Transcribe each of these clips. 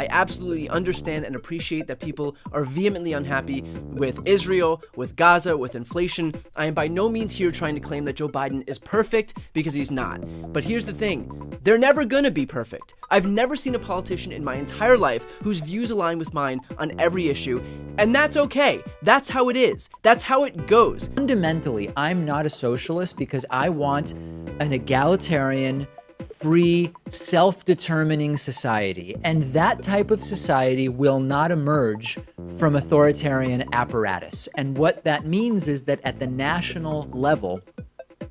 I absolutely understand and appreciate that people are vehemently unhappy with Israel, with Gaza, with inflation. I am by no means here trying to claim that Joe Biden is perfect, because he's not. But here's the thing, they're never gonna be perfect. I've never seen a politician in my entire life whose views align with mine on every issue, and that's okay. That's how it is. That's how it goes. Fundamentally, I'm not a socialist because I want an egalitarian, free, self-determining society. And that type of society will not emerge from authoritarian apparatus. And what that means is that at the national level,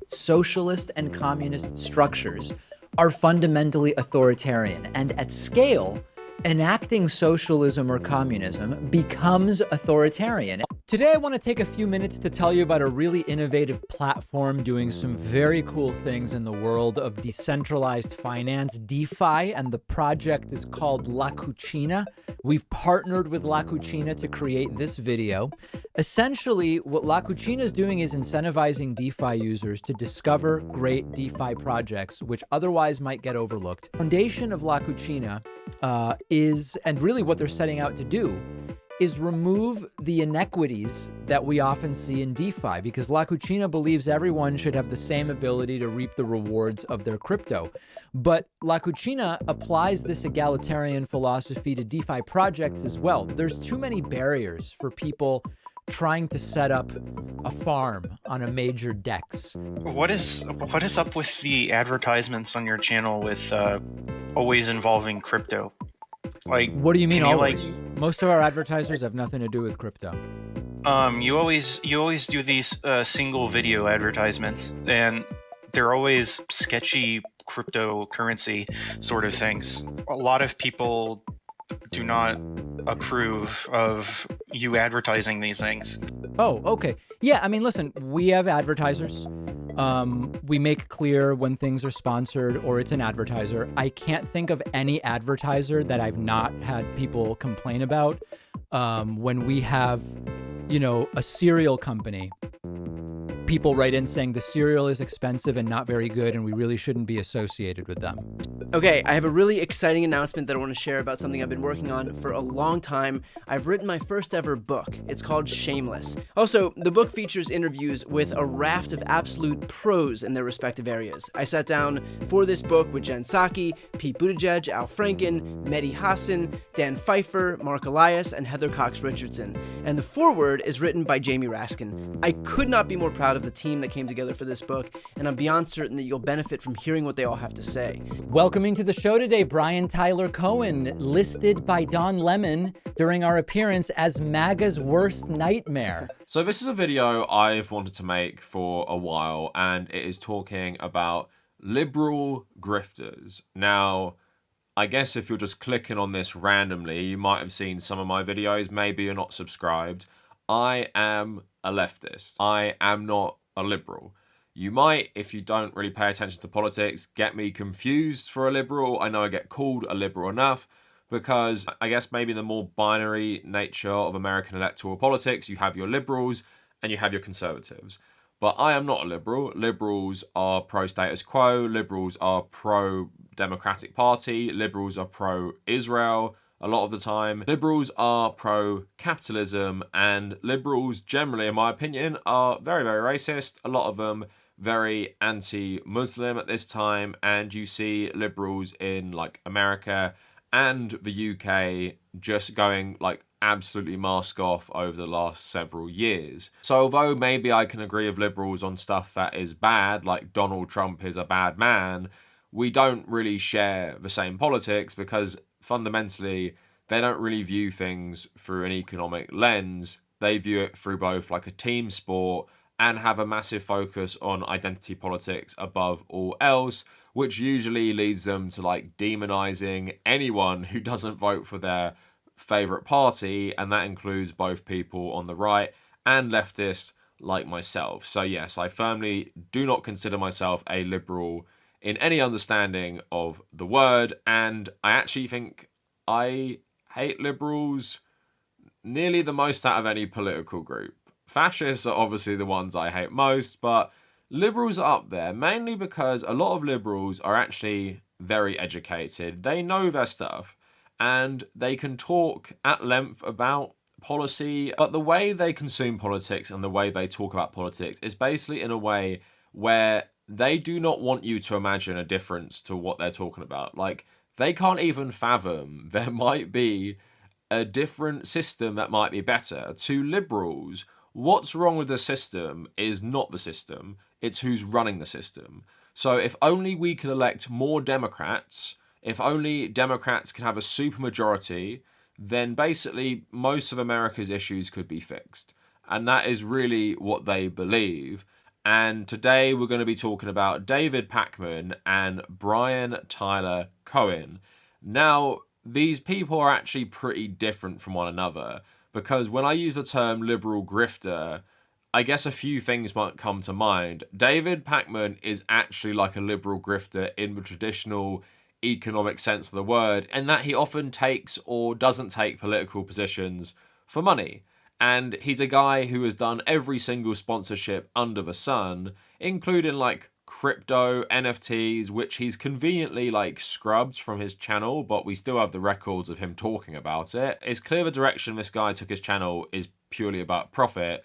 socialist and communist structures are fundamentally authoritarian. And at scale, enacting socialism or communism becomes authoritarian. Today, I want to take a few minutes to tell you about a really innovative platform doing some very cool things in the world of decentralized finance, DeFi, and the project is called La Cucina. We've partnered with La Cucina to create this video. Essentially, what La Cucina is doing is incentivizing DeFi users to discover great DeFi projects, which otherwise might get overlooked. The foundation of La Cucina is, and really what they're setting out to do, is remove the inequities that we often see in DeFi, because La Cucina believes everyone should have the same ability to reap the rewards of their crypto. But La Cucina applies this egalitarian philosophy to DeFi projects as well. There's too many barriers for people trying to set up a farm on a major DEX. What is up with the advertisements on your channel with always involving crypto? Like, what do you mean always? Like, most of our advertisers have nothing to do with crypto. You always do these single video advertisements, and they're always sketchy cryptocurrency sort of things. A lot of people do not approve of you advertising these things. Oh, okay. Yeah, I mean, listen, we have advertisers. We make clear when things are sponsored or it's an advertiser. I can't think of any advertiser that I've not had people complain about. When we have, a cereal company, people write in saying the cereal is expensive and not very good, and we really shouldn't be associated with them. Okay, I have a really exciting announcement that I want to share about something I've been working on for a long time. I've written my first ever book. It's called Shameless. Also, the book features interviews with a raft of absolute pros in their respective areas. I sat down for this book with Jen Psaki, Pete Buttigieg, Al Franken, Mehdi Hassan, Dan Pfeiffer, Mark Elias, and Heather Cox Richardson. And the foreword is written by Jamie Raskin. I could not be more proud of the team that came together for this book, and I'm beyond certain that you'll benefit from hearing what they all have to say. Welcoming to the show today, Brian Tyler Cohen, listed by Don Lemon during our appearance as MAGA's worst nightmare. So this is a video I've wanted to make for a while, and it is talking about liberal grifters. Now, I guess if you're just clicking on this randomly, you might have seen some of my videos. Maybe you're not subscribed. I am a leftist. I am not a liberal. You might, if you don't really pay attention to politics, get me confused for a liberal. I know I get called a liberal enough because I guess maybe the more binary nature of American electoral politics, you have your liberals and you have your conservatives. But I am not a liberal. Liberals are pro-status quo. Liberals are pro-Democratic Party. Liberals are pro-Israel. A lot of the time, liberals are pro-capitalism, and liberals generally, in my opinion, are very, very racist. A lot of them very anti-Muslim at this time, and you see liberals in like America and the UK just going like absolutely mask off over the last several years. So although maybe I can agree with liberals on stuff that is bad, like Donald Trump is a bad man, we don't really share the same politics because fundamentally, they don't really view things through an economic lens. They view it through both like a team sport and have a massive focus on identity politics above all else, which usually leads them to like demonizing anyone who doesn't vote for their favorite party. And that includes both people on the right and leftist like myself. So yes, I firmly do not consider myself a liberal in any understanding of the word, and I actually think I hate liberals nearly the most out of any political group. Fascists are obviously the ones I hate most, but liberals are up there, mainly because a lot of liberals are actually very educated. They know their stuff, and they can talk at length about policy, but the way they consume politics and the way they talk about politics is basically in a way where they do not want you to imagine a difference to what they're talking about. Like, they can't even fathom there might be a different system that might be better. To liberals, what's wrong with the system is not the system, it's who's running the system. So if only we could elect more Democrats, if only Democrats could have a supermajority, then basically most of America's issues could be fixed. And that is really what they believe. And today we're going to be talking about David Pakman and Brian Tyler Cohen. Now, these people are actually pretty different from one another, because when I use the term liberal grifter, I guess a few things might come to mind. David Pakman is actually like a liberal grifter in the traditional economic sense of the word, in that he often takes or doesn't take political positions for money. And he's a guy who has done every single sponsorship under the sun, including like crypto, NFTs, which he's conveniently like scrubbed from his channel, but we still have the records of him talking about it. It's clear the direction this guy took his channel is purely about profit.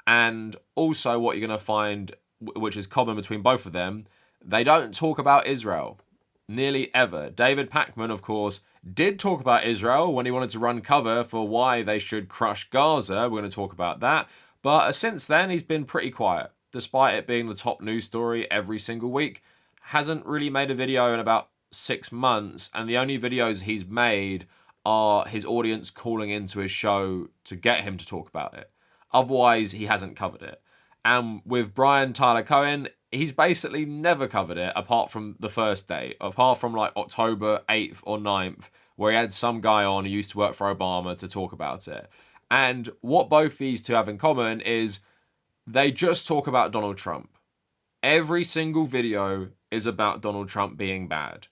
And also what you're going to find, which is common between both of them, they don't talk about Israel. Nearly ever. David Pakman, of course, did talk about Israel when he wanted to run cover for why they should crush Gaza. We're going to talk about that. But since then, he's been pretty quiet. Despite it being the top news story every single week, hasn't really made a video in about 6 months. And the only videos he's made are his audience calling into his show to get him to talk about it. Otherwise, he hasn't covered it. And with Brian Tyler Cohen, he's basically never covered it apart from the first day, apart from like October 8th or 9th, where he had some guy on who used to work for Obama to talk about it. And what both these two have in common is they just talk about Donald Trump. Every single video is about Donald Trump being bad.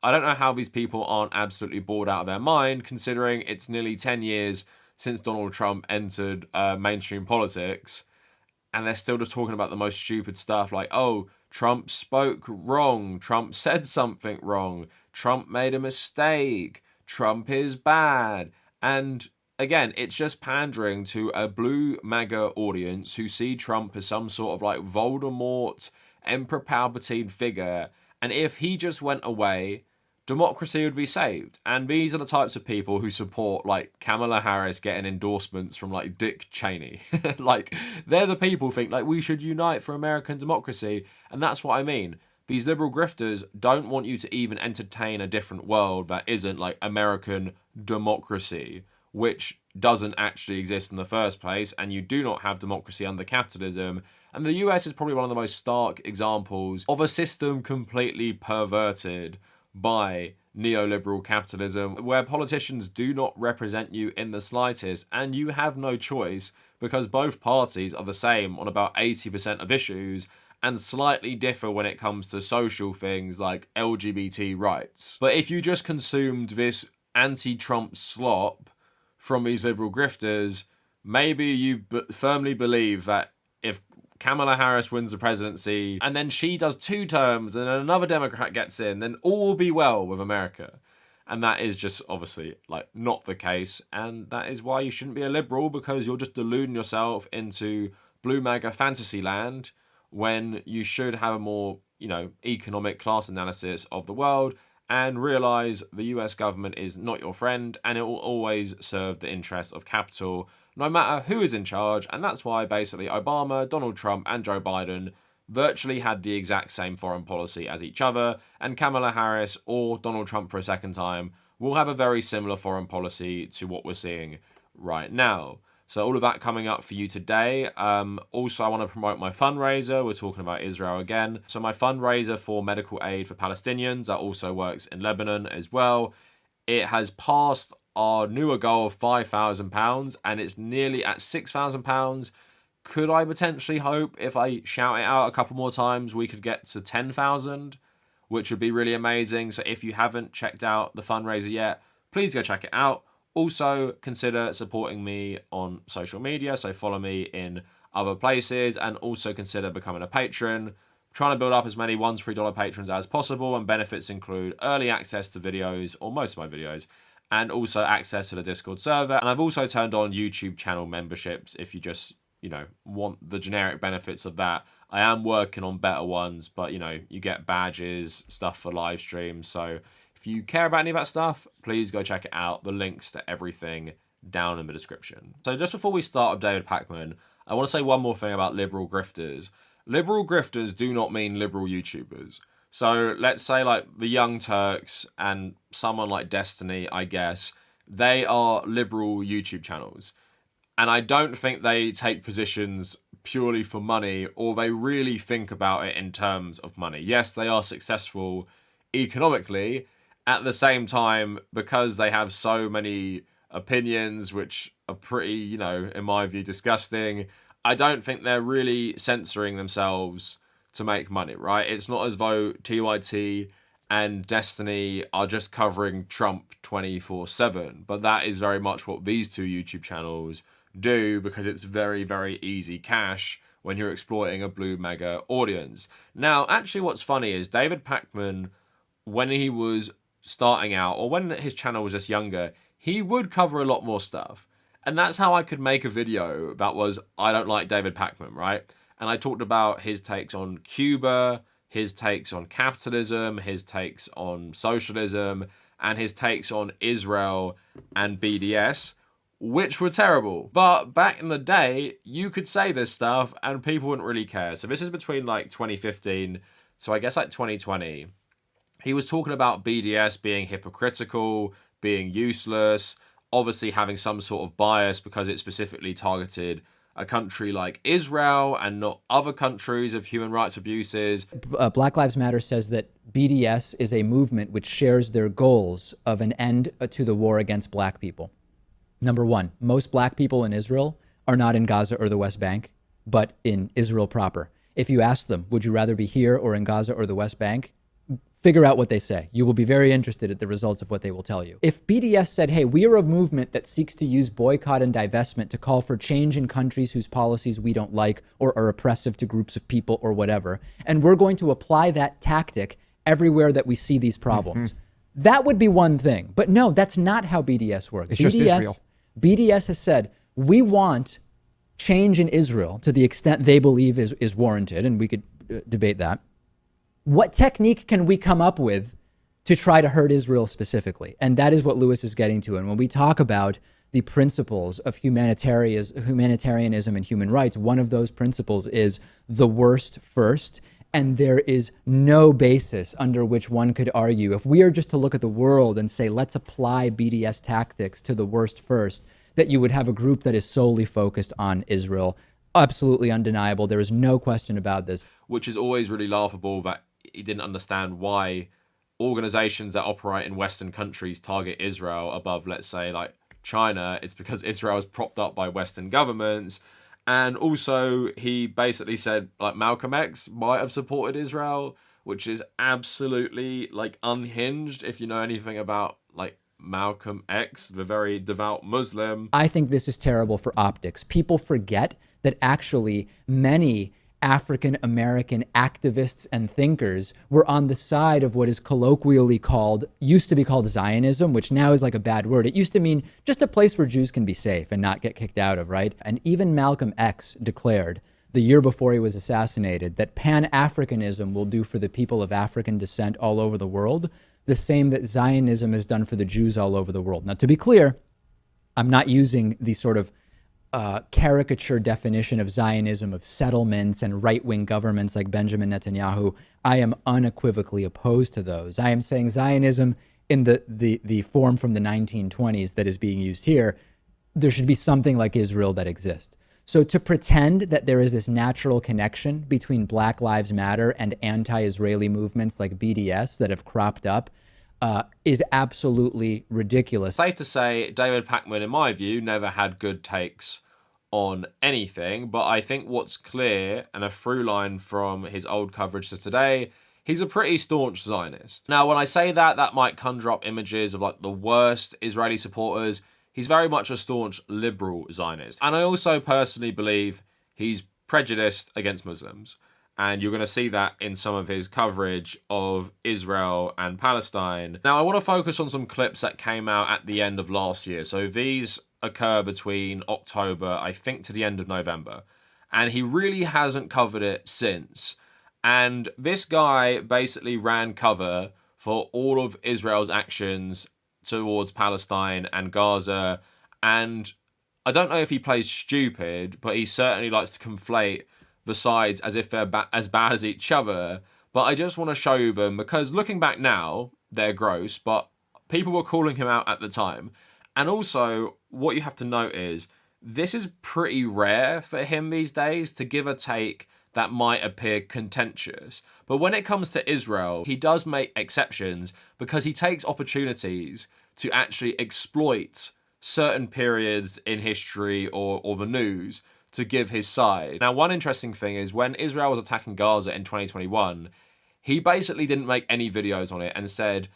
I don't know how these people aren't absolutely bored out of their mind, considering it's nearly 10 years since Donald Trump entered mainstream politics. And they're still just talking about the most stupid stuff like, oh, Trump spoke wrong. Trump said something wrong. Trump made a mistake. Trump is bad. And again, it's just pandering to a blue MAGA audience who see Trump as some sort of like Voldemort, Emperor Palpatine figure. And if he just went away, democracy would be saved. And these are the types of people who support like Kamala Harris getting endorsements from like Dick Cheney. Like, they're the people who think like we should unite for American democracy. And that's what I mean. These liberal grifters don't want you to even entertain a different world that isn't like American democracy, which doesn't actually exist in the first place. And you do not have democracy under capitalism. And the US is probably one of the most stark examples of a system completely perverted by neoliberal capitalism, where politicians do not represent you in the slightest, and you have no choice because both parties are the same on about 80% of issues and slightly differ when it comes to social things like LGBT rights. But if you just consumed this anti-Trump slop from these liberal grifters, maybe you firmly believe that if Kamala Harris wins the presidency, and then she does 2 terms, and then another Democrat gets in, then all will be well with America. And that is just obviously like not the case. And that is why you shouldn't be a liberal, because you're just deluding yourself into blue MAGA fantasy land when you should have a more, economic class analysis of the world and realize the US government is not your friend and it will always serve the interests of capital, no matter who is in charge. And that's why basically Obama, Donald Trump, and Joe Biden virtually had the exact same foreign policy as each other, and Kamala Harris or Donald Trump for a second time will have a very similar foreign policy to what we're seeing right now. So all of that coming up for you today. Also, I want to promote my fundraiser. We're talking about Israel again. So my fundraiser for medical aid for Palestinians, that also works in Lebanon as well. It has passed our newer goal of £5,000 and it's nearly at £6,000. Could I potentially hope if I shout it out a couple more times, we could get to 10,000, which would be really amazing. So if you haven't checked out the fundraiser yet, please go check it out. Also, consider supporting me on social media, so follow me in other places, and also consider becoming a patron. I'm trying to build up as many $1 to $3 patrons as possible, and benefits include early access to videos, or most of my videos, and also access to the Discord server. And I've also turned on YouTube channel memberships if you just, want the generic benefits of that. I am working on better ones, but, you get badges, stuff for live streams. So if you care about any of that stuff, please go check it out. The links to everything down in the description. So just before we start with David Pakman, I want to say one more thing about liberal grifters. Liberal grifters do not mean liberal YouTubers. So let's say like the Young Turks and someone like Destiny, I guess, they are liberal YouTube channels. And I don't think they take positions purely for money, or they really think about it in terms of money. Yes, they are successful economically. At the same time, because they have so many opinions which are pretty, in my view, disgusting, I don't think they're really censoring themselves to make money, right? It's not as though TYT and Destiny are just covering Trump 24/7, but that is very much what these two YouTube channels do, because it's very, very easy cash when you're exploiting a blue mega audience. Now, actually what's funny is David Pakman, when he was starting out, or when his channel was just younger, he would cover a lot more stuff. And that's how I could make a video that was, I don't like David Pakman, right? And I talked about his takes on Cuba, his takes on capitalism, his takes on socialism, and his takes on Israel and BDS, which were terrible. But back in the day, you could say this stuff and people wouldn't really care. So this is between like 2015, so I guess like 2020. He was talking about BDS being hypocritical, being useless, obviously having some sort of bias because it specifically targeted a country like Israel and not other countries of human rights abuses. Black Lives Matter says that BDS is a movement which shares their goals of an end to the war against black people. Number one, most black people in Israel are not in Gaza or the West Bank, but in Israel proper. If you ask them, would you rather be here or in Gaza or the West Bank? Figure out what they say. You will be very interested at the results of what they will tell you. If BDS said, hey, we are a movement that seeks to use boycott and divestment to call for change in countries whose policies we don't like or are oppressive to groups of people or whatever, and we're going to apply that tactic everywhere that we see these problems, that would be one thing. But no, that's not how BDS works. It's just Israel. BDS has said, we want change in Israel to the extent they believe is warranted, and we could debate that. What technique can we come up with to try to hurt Israel specifically? And that is what Lewis is getting to. And when we talk about the principles of humanitarianism and human rights, one of those principles is the worst first. And there is no basis under which one could argue, if we are just to look at the world and say, let's apply BDS tactics to the worst first, that you would have a group that is solely focused on Israel. Absolutely undeniable. There is no question about this. Which is always really laughable that he didn't understand why organizations that operate in Western countries target Israel above, let's say, like China. It's because Israel is propped up by Western governments. And also, he basically said, like, Malcolm X might have supported Israel, which is absolutely, like, unhinged if you know anything about, like, Malcolm X, the very devout Muslim. I think this is terrible for optics. People forget that actually many African-American activists and thinkers were on the side of what is colloquially called, used to be called Zionism, which now is like a bad word. It used to mean just a place where Jews can be safe and not get kicked out of, right? And even Malcolm X declared the year before he was assassinated that Pan-Africanism will do for the people of African descent all over the world the same that Zionism has done for the Jews all over the world. Now, to be clear, I'm not using the sort of caricature definition of Zionism of settlements and right-wing governments like Benjamin Netanyahu. I am unequivocally opposed to those. I am saying Zionism in the form from the 1920s that is being used here, there should be something like Israel that exists. So to pretend that there is this natural connection between Black Lives Matter and anti-Israeli movements like BDS that have cropped up is absolutely ridiculous. Safe to say, David Pakman, in my view, never had good takes on anything, but I think what's clear, and a through line from his old coverage to today, he's a pretty staunch Zionist. Now, when I say that, that might conjure up images of like the worst Israeli supporters. He's very much a staunch liberal Zionist. And I also personally believe he's prejudiced against Muslims. And you're going to see that in some of his coverage of Israel and Palestine. Now, I want to focus on some clips that came out at the end of last year. So these occur between October, I think, to the end of November. And he really hasn't covered it since. And this guy basically ran cover for all of Israel's actions towards Palestine and Gaza. And I don't know if he plays stupid, but he certainly likes to conflate the sides as if they're as bad as each other. But I just want to show you them because looking back now, they're gross, but people were calling him out at the time. And also, what you have to note is this is pretty rare for him these days to give a take that might appear contentious. But when it comes to Israel, he does make exceptions because he takes opportunities to actually exploit certain periods in history or the news to give his side. Now, one interesting thing is when Israel was attacking Gaza in 2021, he basically didn't make any videos on it and said,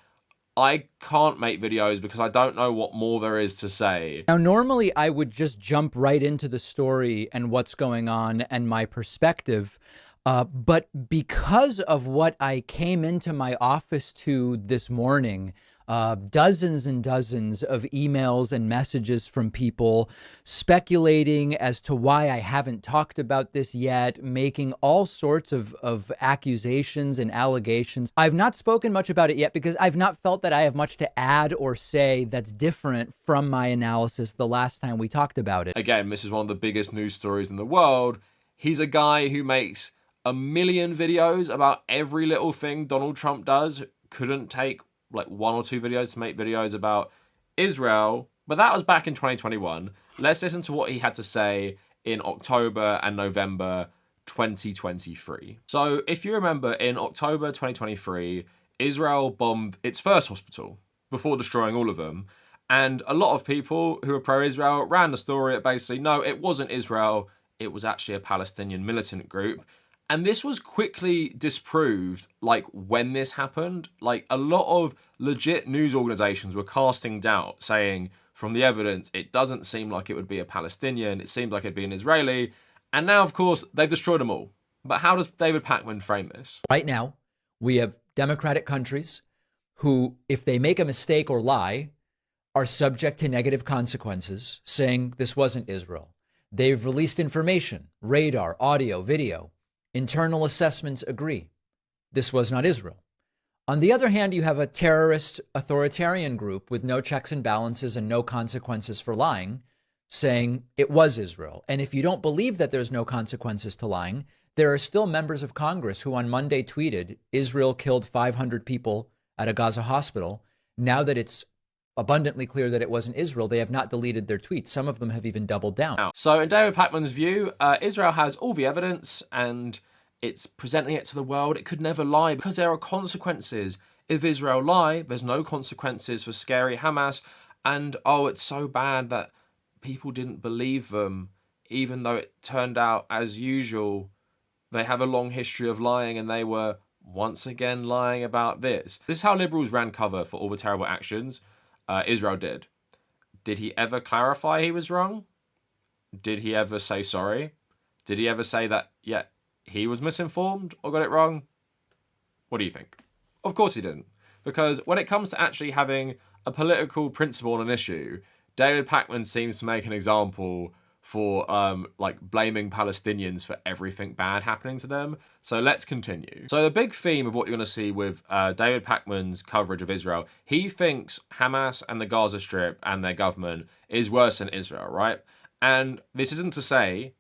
I can't make videos because I don't know what more there is to say. Now, normally I would just jump right into the story and what's going on and my perspective. But because of what I came into my office to this morning, dozens and dozens of emails and messages from people speculating as to why I haven't talked about this yet, making all sorts of accusations and allegations. I've not spoken much about it yet because I've not felt that I have much to add or say that's different from my analysis the last time we talked about it. Again, this is one of the biggest news stories in the world. He's a guy who makes a million videos about every little thing Donald Trump does. Couldn't take like 1 or 2 videos to make videos about Israel, but that was back in 2021. Let's listen to what he had to say in October and November 2023. So if you remember, in October 2023, Israel bombed its first hospital before destroying all of them. And a lot of people who are pro-Israel ran the story at basically, no, it wasn't Israel, it was actually a Palestinian militant group. And this was quickly disproved, like, when this happened. Like, a lot of legit news organizations were casting doubt, saying, from the evidence, it doesn't seem like it would be a Palestinian, it seemed like it'd be an Israeli. And now, of course, they've destroyed them all. But how does David Pakman frame this? Right now, we have democratic countries who, if they make a mistake or lie, are subject to negative consequences, saying this wasn't Israel. They've released information, radar, audio, video. Internal assessments agree. This was not Israel. On the other hand, you have a terrorist authoritarian group with no checks and balances and no consequences for lying, saying it was Israel. And if you don't believe that there's no consequences to lying, there are still members of Congress who on Monday tweeted Israel killed 500 people at a Gaza hospital. Now that it's abundantly clear that it wasn't Israel, they have not deleted their tweets. Some of them have even doubled down. So in David Pakman's view, Israel has all the evidence and it's presenting it to the world. It could never lie because there are consequences. If Israel lie, there's no consequences for scary Hamas. And oh, it's so bad that people didn't believe them, even though it turned out, as usual, they have a long history of lying and they were once again lying about this. This is how liberals ran cover for all the terrible actions Israel did. Did he ever clarify he was wrong? Did he ever say sorry? Did he ever say that, yeah, he was misinformed or got it wrong? What do you think? Of course he didn't. Because when it comes to actually having a political principle on an issue, David Pakman seems to make an example for like blaming Palestinians for everything bad happening to them. So let's continue. So the big theme of what you're going to see with David Pakman's coverage of Israel, he thinks Hamas and the Gaza Strip and their government is worse than Israel, right? And this isn't to say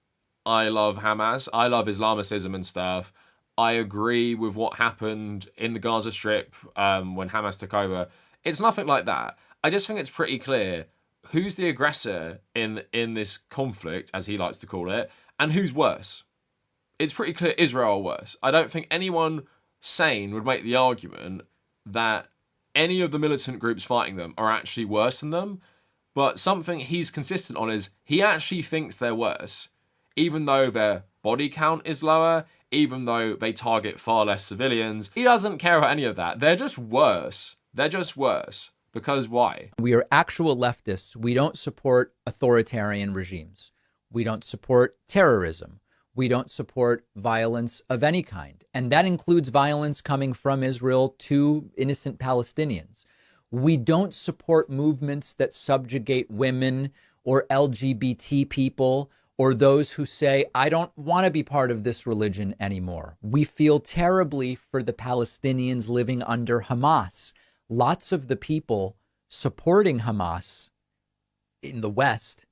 I love Hamas, I love Islamicism and stuff. I agree with what happened in the Gaza Strip when Hamas took over. It's nothing like that. I just think it's pretty clear who's the aggressor in this conflict, as he likes to call it, and who's worse. It's pretty clear Israel are worse. I don't think anyone sane would make the argument that any of the militant groups fighting them are actually worse than them. But something he's consistent on is he actually thinks they're worse, even though their body count is lower, even though they target far less civilians. He doesn't care about any of that. They're just worse. They're just worse. Because why? We are actual leftists. We don't support authoritarian regimes. We don't support terrorism. We don't support violence of any kind. And that includes violence coming from Israel to innocent Palestinians. We don't support movements that subjugate women or LGBT people or those who say, I don't want to be part of this religion anymore. We feel terribly for the Palestinians living under Hamas. Lots of the people supporting Hamas in the West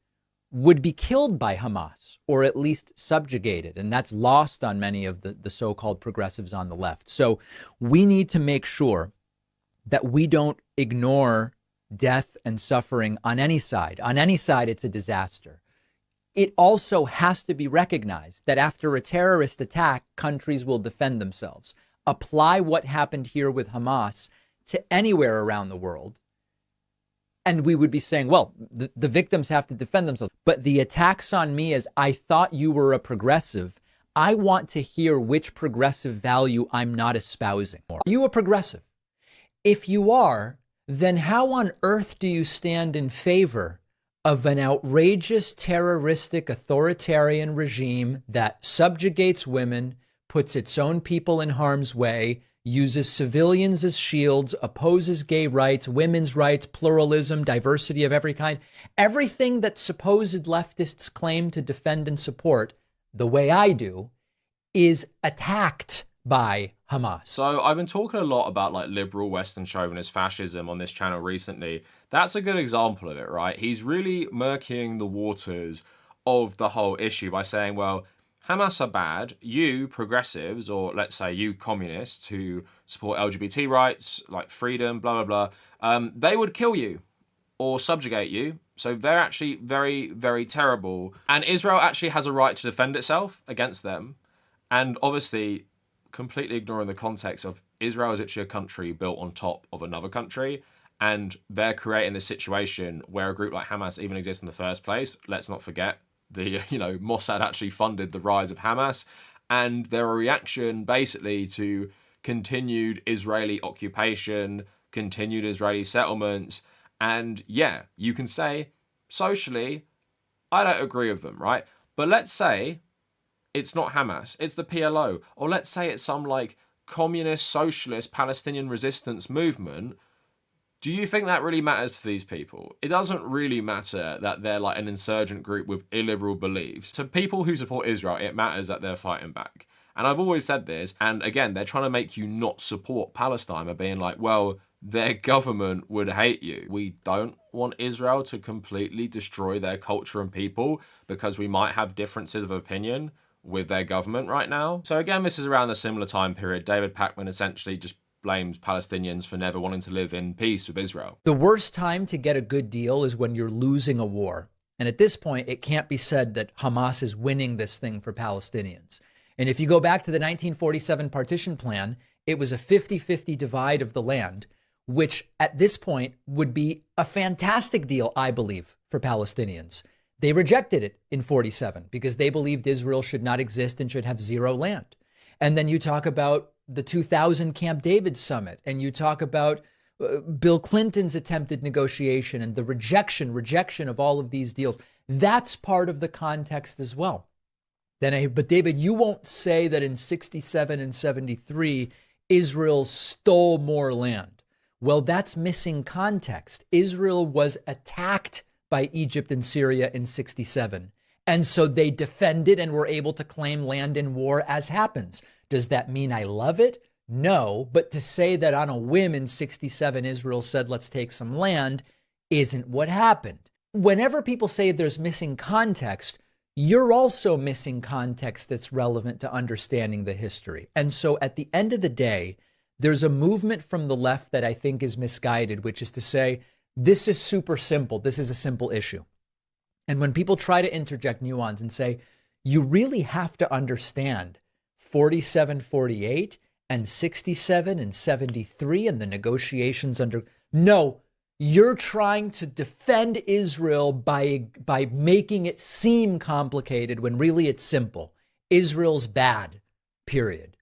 would be killed by Hamas, or at least subjugated. And that's lost on many of the so-called progressives on the left. So we need to make sure that we don't ignore death and suffering on any side. On any side, it's a disaster. It also has to be recognized that after a terrorist attack, countries will defend themselves. Apply what happened here with Hamas to anywhere around the world, and we would be saying, well, the victims have to defend themselves. But the attacks on me as I thought you were a progressive, I want to hear which progressive value I'm not espousing. Are you a progressive? If you are, then how on earth do you stand in favor of an outrageous, terroristic, authoritarian regime that subjugates women, puts its own people in harm's way, uses civilians as shields, opposes gay rights, women's rights, pluralism, diversity of every kind, everything that supposed leftists claim to defend and support, the way I do, is attacked by Hamas. So I've been talking a lot about like liberal Western chauvinist fascism on this channel recently. That's a good example of it, right? He's really murkying the waters of the whole issue by saying, well, Hamas are bad. You progressives, or let's say you communists who support LGBT rights, like freedom, blah, blah, blah, they would kill you or subjugate you. So they're actually very, very terrible. And Israel actually has a right to defend itself against them. And obviously, completely ignoring the context of Israel is actually a country built on top of another country. And they're creating this situation where a group like Hamas even exists in the first place. Let's not forget. Mossad actually funded the rise of Hamas, and their reaction basically to continued Israeli occupation, continued Israeli settlements. And yeah, you can say socially, I don't agree with them, right? But let's say it's not Hamas, it's the PLO, or let's say it's some like communist, socialist, Palestinian resistance movement. Do you think that really matters to these people? It doesn't really matter that they're like an insurgent group with illiberal beliefs. To people who support Israel, it matters that they're fighting back. And I've always said this, and again, they're trying to make you not support Palestine by being like, well, their government would hate you. We don't want Israel to completely destroy their culture and people because we might have differences of opinion with their government right now. So again, this is around the similar time period. David Pakman essentially just blames Palestinians for never wanting to live in peace with Israel. The worst time to get a good deal is when you're losing a war. And at this point, it can't be said that Hamas is winning this thing for Palestinians. And if you go back to the 1947 partition plan, it was a 50-50 divide of the land, which at this point would be a fantastic deal, I believe, for Palestinians. They rejected it in 47 because they believed Israel should not exist and should have zero land. And then you talk about the 2000 Camp David summit, and you talk about Bill Clinton's attempted negotiation and the rejection of all of these deals. That's part of the context as well. But David, you won't say that in 67 and 73, Israel stole more land. Well, that's missing context. Israel was attacked by Egypt and Syria in 67. And so they defended and were able to claim land in war as happens. Does that mean I love it? No. But to say that on a whim in 67, Israel said, let's take some land, isn't what happened. Whenever people say there's missing context, you're also missing context that's relevant to understanding the history. And so at the end of the day, there's a movement from the left that I think is misguided, which is to say, this is super simple. This is a simple issue. And when people try to interject nuance and say, you really have to understand 47, 48 and 67 and 73 and the negotiations under. No, you're trying to defend Israel by making it seem complicated when really it's simple. Israel's bad, period.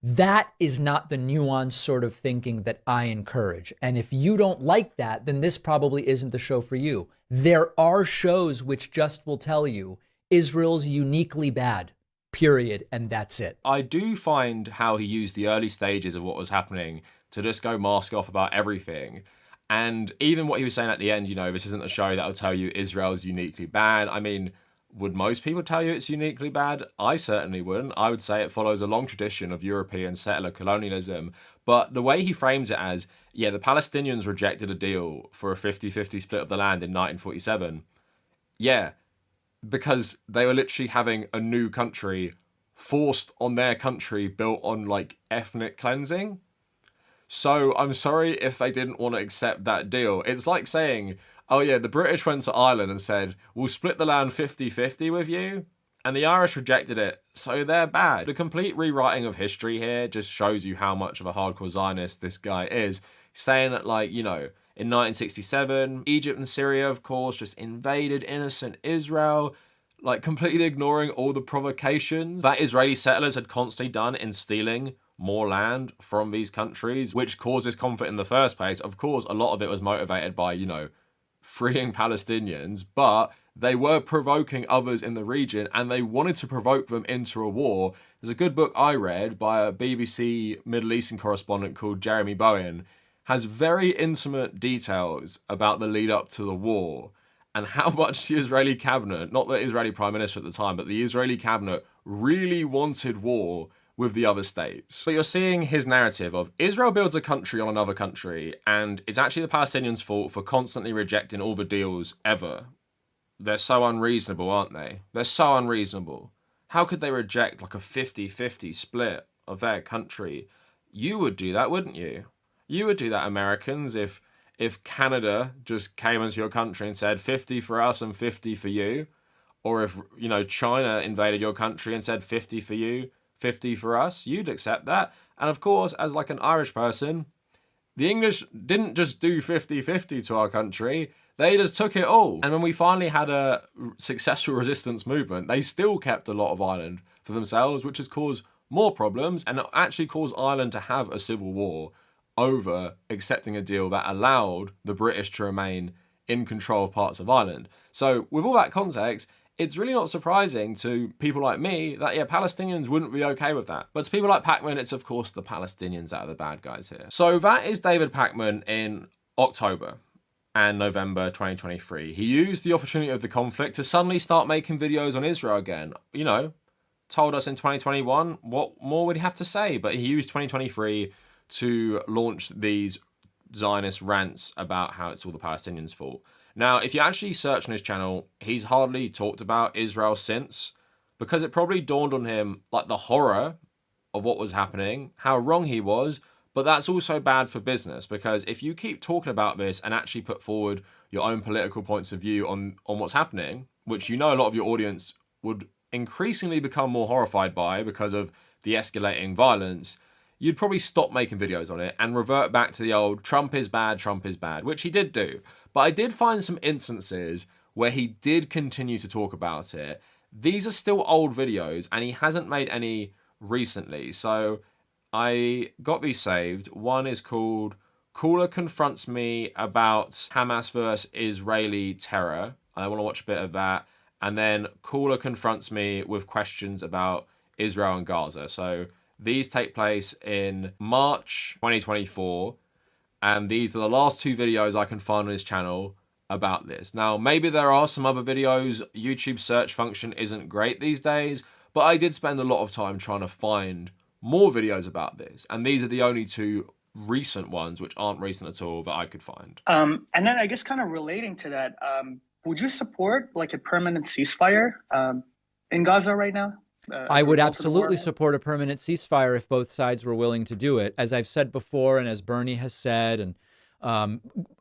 That is not the nuanced sort of thinking that I encourage. And if you don't like that, then this probably isn't the show for you. There are shows which just will tell you Israel's uniquely bad. period, and that's it. I do find how he used the early stages of what was happening to just go mask off about everything. And even what he was saying at the end, you know, this isn't a show that will tell you Israel's uniquely bad. I mean, would most people tell you it's uniquely bad? I certainly wouldn't. I would say it follows a long tradition of European settler colonialism. But the way he frames it as, yeah, the Palestinians rejected a deal for a 50-50 split of the land in 1947. Yeah, because they were literally having a new country forced on their country built on like ethnic cleansing. So I'm sorry if they didn't want to accept that deal. It's like saying, oh yeah, the British went to Ireland and said, we'll split the land 50-50 with you. And the Irish rejected it, so they're bad. The complete rewriting of history here just shows you how much of a hardcore Zionist this guy is. Saying that, like, you know, in 1967, Egypt and Syria, of course, just invaded innocent Israel, like completely ignoring all the provocations that Israeli settlers had constantly done in stealing more land from these countries, which caused this conflict in the first place. Of course, a lot of it was motivated by, you know, freeing Palestinians, but they were provoking others in the region and they wanted to provoke them into a war. There's a good book I read by a BBC Middle Eastern correspondent called Jeremy Bowen, has very intimate details about the lead up to the war and how much the Israeli cabinet, not the Israeli prime minister at the time, but the Israeli cabinet really wanted war with the other states. But you're seeing his narrative of Israel builds a country on another country, and it's actually the Palestinians' fault for constantly rejecting all the deals ever. They're so unreasonable, aren't they? They're so unreasonable. How could they reject like a 50-50 split of their country? You would do that, wouldn't you? You would do that, Americans, if Canada just came into your country and said 50 for us and 50 for you. Or if, you know, China invaded your country and said 50 for you, 50 for us, you'd accept that. And of course, as like an Irish person, the English didn't just do 50-50 to our country, they just took it all. And when we finally had a successful resistance movement, they still kept a lot of Ireland for themselves, which has caused more problems and actually caused Ireland to have a civil war over accepting a deal that allowed the British to remain in control of parts of Ireland. So with all that context, it's really not surprising to people like me that, yeah, Palestinians wouldn't be okay with that. But to people like Pakman, it's of course the Palestinians that are the bad guys here. So that is David Pakman in October and November 2023. He used the opportunity of the conflict to suddenly start making videos on Israel again. You know, told us in 2021, what more would he have to say? But he used 2023 to launch these Zionist rants about how it's all the Palestinians' fault. Now, if you actually search on his channel, he's hardly talked about Israel since, because it probably dawned on him like the horror of what was happening, how wrong he was, but that's also bad for business, because if you keep talking about this and actually put forward your own political points of view on what's happening, which you know a lot of your audience would increasingly become more horrified by because of the escalating violence, you'd probably stop making videos on it and revert back to the old Trump is bad, which he did do. But I did find some instances where he did continue to talk about it. These are still old videos and he hasn't made any recently. So I got these saved. One is called Caller Confronts Me About Hamas vs. Israeli Terror. I want to watch a bit of that. And then Caller Confronts Me with questions about Israel and Gaza. So these take place in March 2024. And these are the last two videos I can find on his channel about this. Now, maybe there are some other videos. YouTube's search function isn't great these days, but I did spend a lot of time trying to find more videos about this. And these are the only two recent ones, which aren't recent at all, that I could find. And then I guess kind of relating to that, would you support like a permanent ceasefire in Gaza right now? I would absolutely support a permanent ceasefire if both sides were willing to do it. As I've said before, and as Bernie has said, and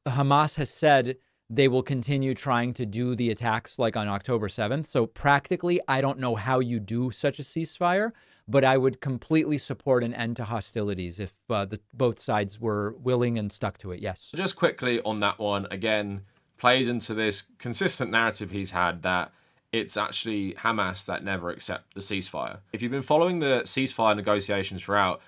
Hamas has said, they will continue trying to do the attacks like on October 7th. So practically, I don't know how you do such a ceasefire, but I would completely support an end to hostilities if both sides were willing and stuck to it, yes. Just quickly on that one, again, plays into this consistent narrative he's had that it's actually Hamas that never accept the ceasefire. If you've been following the ceasefire negotiations throughout,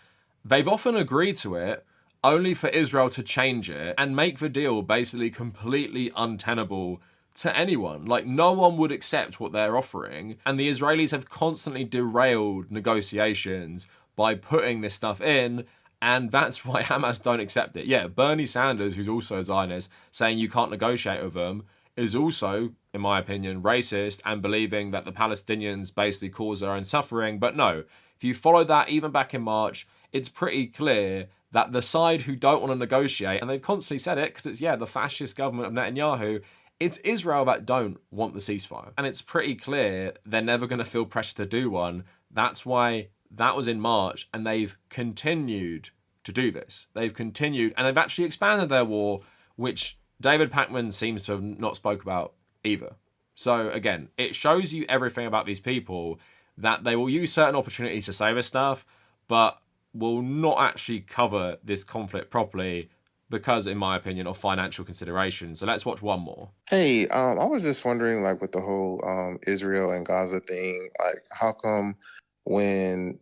they've often agreed to it only for Israel to change it and make the deal basically completely untenable to anyone. Like, no one would accept what they're offering. And the Israelis have constantly derailed negotiations by putting this stuff in. And that's why Hamas don't accept it. Yeah, Bernie Sanders, who's also a Zionist, saying you can't negotiate with them, is also, in my opinion, racist and believing that the Palestinians basically cause their own suffering. But no, if you follow that, even back in March, it's pretty clear that the side who don't want to negotiate, and they've constantly said it because it's, the fascist government of Netanyahu, it's Israel that don't want the ceasefire. And it's pretty clear they're never going to feel pressure to do one. That's why that was in March, and they've continued to do this. They've continued, and they've actually expanded their war, which David Pakman seems to have not spoke about either. So again, it shows you everything about these people, that they will use certain opportunities to say this stuff, but will not actually cover this conflict properly because, in my opinion, of financial considerations. So let's watch one more. Hey, I was just wondering, like, with the whole Israel and Gaza thing, like, how come when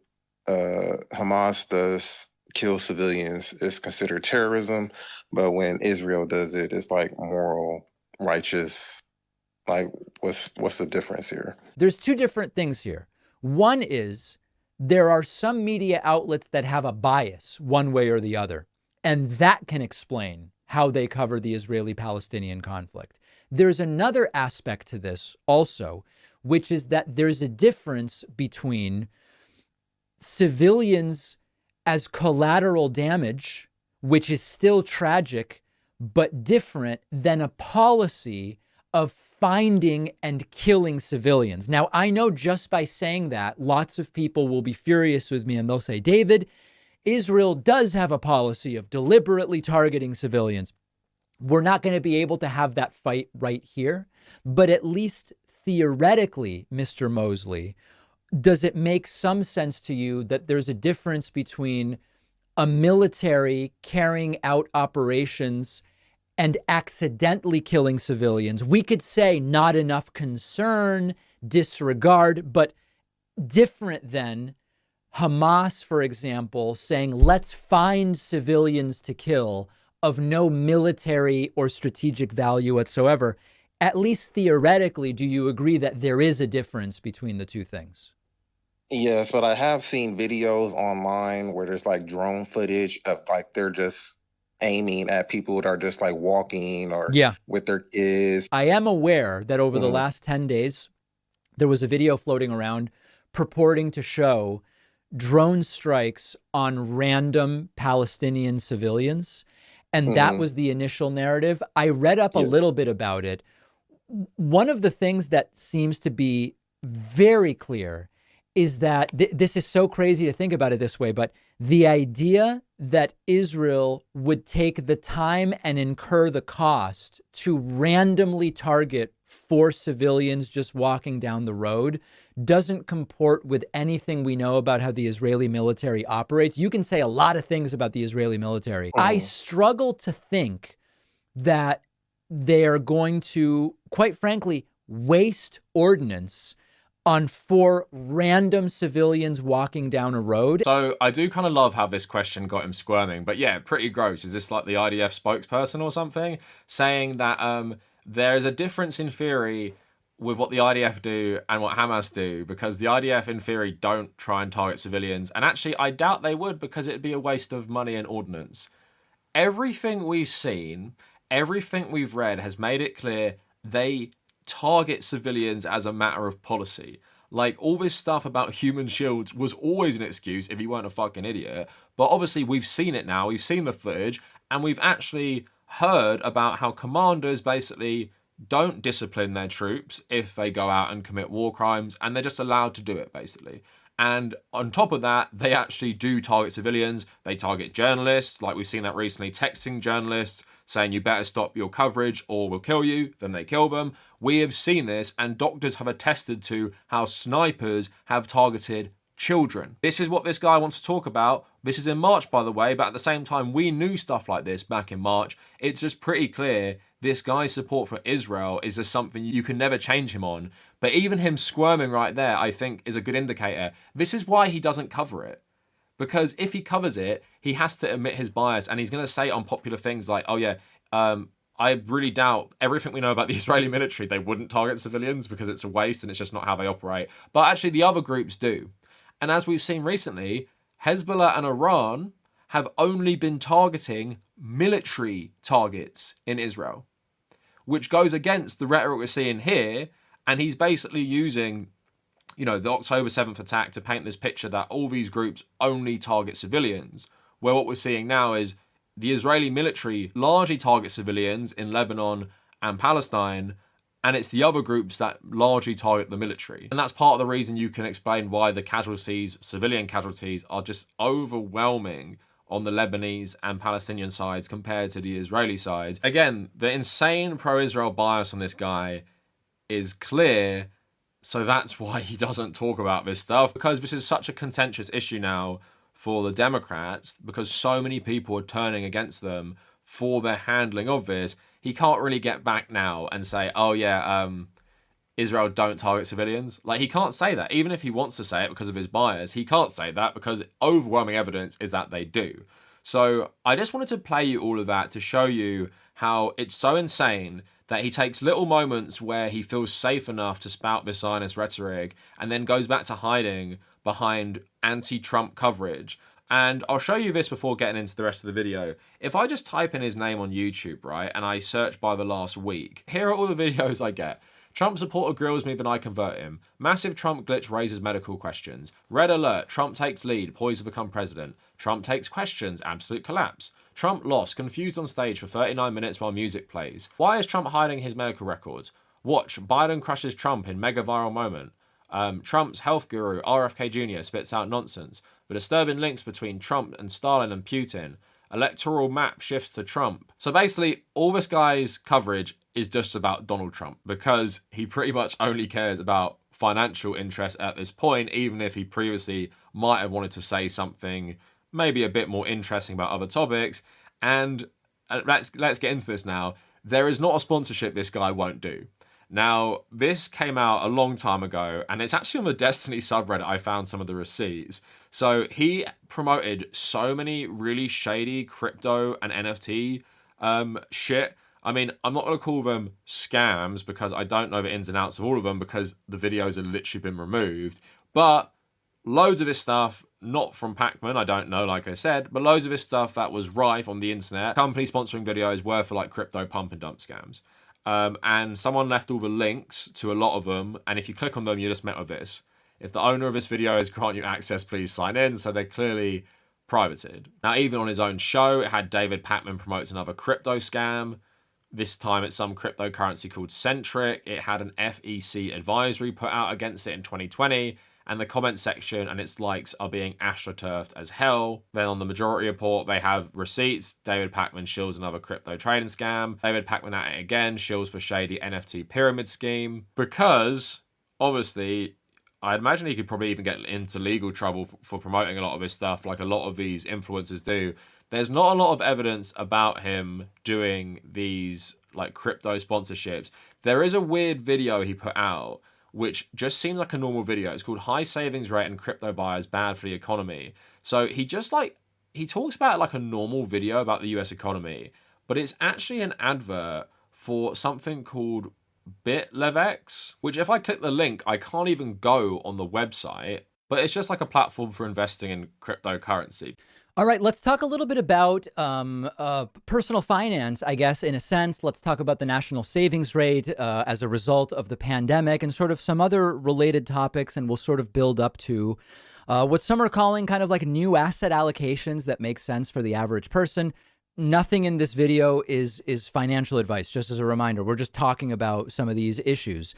Hamas does kill civilians, it's considered terrorism, but when Israel does it, it's like moral, righteous? Like, what's the difference here? There's two different things here. One is there are some media outlets that have a bias one way or the other, and that can explain how they cover the Israeli-Palestinian conflict. There's another aspect to this also, which is that there's a difference between civilians as collateral damage, which is still tragic, but different than a policy of finding and killing civilians. Now, I know just by saying that, lots of people will be furious with me and they'll say, David, Israel does have a policy of deliberately targeting civilians. We're not going to be able to have that fight right here, but at least theoretically, Mr. Mosley, does it make some sense to you that there's a difference between a military carrying out operations and accidentally killing civilians? We could say not enough concern, disregard, but different than Hamas, for example, saying, let's find civilians to kill of no military or strategic value whatsoever. At least theoretically, do you agree that there is a difference between the two things? Yes, but I have seen videos online where there's like drone footage of like they're just aiming at people that are just like walking or with their kids. I am aware that over the last 10 days, there was a video floating around purporting to show drone strikes on random Palestinian civilians. And that was the initial narrative. I read up a little bit about it. One of the things that seems to be very clear is that this is so crazy to think about it this way, but the idea that Israel would take the time and incur the cost to randomly target 4 civilians just walking down the road doesn't comport with anything we know about how the Israeli military operates. You can say a lot of things about the Israeli military. I struggle to think that they are going to, quite frankly, waste ordnance on 4 random civilians walking down a road. So I do kind of love how this question got him squirming, but yeah, pretty gross. Is this like the IDF spokesperson or something saying that there is a difference in theory with what the IDF do and what Hamas do, because the IDF in theory don't try and target civilians, and actually I doubt they would, because it'd be a waste of money and ordnance. Everything we've seen, everything we've read has made it clear they target civilians as a matter of policy. Like, all this stuff about human shields was always an excuse if you weren't a fucking idiot. But obviously we've seen it now, we've seen the footage, and we've actually heard about how commanders basically don't discipline their troops if they go out and commit war crimes, and they're just allowed to do it basically. And on top of that, they actually do target civilians. They target journalists, like we've seen that recently, texting journalists, saying you better stop your coverage or we'll kill you. Then they kill them. We have seen this, and doctors have attested to how snipers have targeted children. This is what this guy wants to talk about. This is in March, by the way, but at the same time, we knew stuff like this back in March. It's just pretty clear this guy's support for Israel is just something you can never change him on. But even him squirming right there, I think, is a good indicator. This is why he doesn't cover it. Because if he covers it, he has to admit his bias, and he's going to say unpopular things like, oh yeah, I I really doubt everything we know about the Israeli military. They wouldn't target civilians because it's a waste and it's just not how they operate. But actually the other groups do. And as we've seen recently, Hezbollah and Iran have only been targeting military targets in Israel, which goes against the rhetoric we're seeing here. And he's basically using, the October 7th attack to paint this picture that all these groups only target civilians, where what we're seeing now is the Israeli military largely targets civilians in Lebanon and Palestine, and it's the other groups that largely target the military. And that's part of the reason you can explain why the casualties, civilian casualties, are just overwhelming on the Lebanese and Palestinian sides compared to the Israeli side. Again, the insane pro-Israel bias on this guy is clear, so that's why he doesn't talk about this stuff, because this is such a contentious issue now for the Democrats, because so many people are turning against them for their handling of this. He can't really get back now and say, oh yeah, Israel don't target civilians. Like, he can't say that. Even if he wants to say it because of his bias, he can't say that because overwhelming evidence is that they do. So I just wanted to play you all of that to show you how it's so insane that he takes little moments where he feels safe enough to spout this Zionist rhetoric and then goes back to hiding behind anti-Trump coverage. And I'll show you this before getting into the rest of the video. If I just type in his name on YouTube, right, and I search by the last week, here are all the videos I get. Trump supporter grills me, then I convert him. Massive Trump glitch raises medical questions. Red alert, Trump takes lead, poised to become president. Trump takes questions, absolute collapse. Trump lost, confused on stage for 39 minutes while music plays. Why is Trump hiding his medical records? Watch, Biden crushes Trump in mega viral moment. Trump's health guru, RFK Jr., spits out nonsense. The disturbing links between Trump and Stalin and Putin. Electoral map shifts to Trump. So basically, all this guy's coverage is just about Donald Trump, because he pretty much only cares about financial interests at this point, even if he previously might have wanted to say something maybe a bit more interesting about other topics. And let's get into this now. There is not a sponsorship this guy won't do. Now, this came out a long time ago, and it's actually on the Destiny subreddit I found some of the receipts. So he promoted so many really shady crypto and NFT shit. I mean, I'm not going to call them scams because I don't know the ins and outs of all of them because the videos have literally been removed. But loads of this stuff, not from Pakman, I don't know, like I said, but loads of this stuff that was rife on the internet. Company sponsoring videos were for like crypto pump and dump scams. And someone left all the links to a lot of them. And if you click on them, you're just met with this. If the owner of this video is grant you access, please sign in. So they're clearly privated. Now, even on his own show, it had David Pakman promotes another crypto scam. This time it's some cryptocurrency called Centric. It had an FEC advisory put out against it in 2020. And the comment section and its likes are being astroturfed as hell. Then on the majority report, they have receipts. David Pakman shills another crypto trading scam. David Pakman at it again, shills for shady NFT pyramid scheme. Because, obviously, I imagine he could probably even get into legal trouble for promoting a lot of his stuff, like a lot of these influencers do. There's not a lot of evidence about him doing these like crypto sponsorships. There is a weird video he put out which just seems like a normal video. It's called High Savings Rate and Crypto Buyers Bad for the Economy. So he talks about like a normal video about the US economy, but it's actually an advert for something called BitLevX, which if I click the link, I can't even go on the website, but it's just like a platform for investing in cryptocurrency. All right, let's talk a little bit about personal finance, I guess, in a sense. Let's talk about the national savings rate as a result of the pandemic and sort of some other related topics. And we'll sort of build up to what some are calling kind of like new asset allocations that make sense for the average person. Nothing in this video is financial advice, just as a reminder. We're just talking about some of these issues.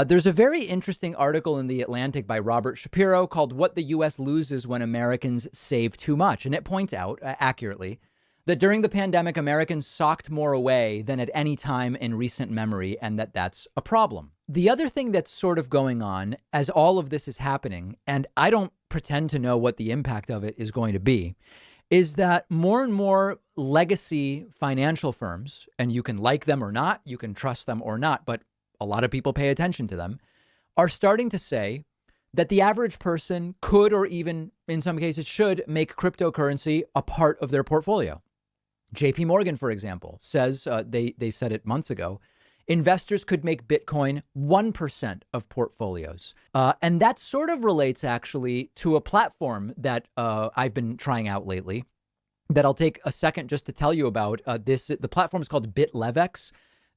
There's a very interesting article in The Atlantic by Robert Shapiro called What the U.S. Loses When Americans Save Too Much. And it points out accurately that during the pandemic, Americans socked more away than at any time in recent memory, and that's a problem. The other thing that's sort of going on as all of this is happening, and I don't pretend to know what the impact of it is going to be, is that more and more legacy financial firms, and you can like them or not, you can trust them or not, but a lot of people pay attention to them, are starting to say that the average person could, or even in some cases should, make cryptocurrency a part of their portfolio. JP Morgan, for example, says they said it months ago. Investors could make Bitcoin 1% of portfolios. And that sort of relates actually to a platform that I've been trying out lately that I'll take a second just to tell you about. The platform is called BitLevX.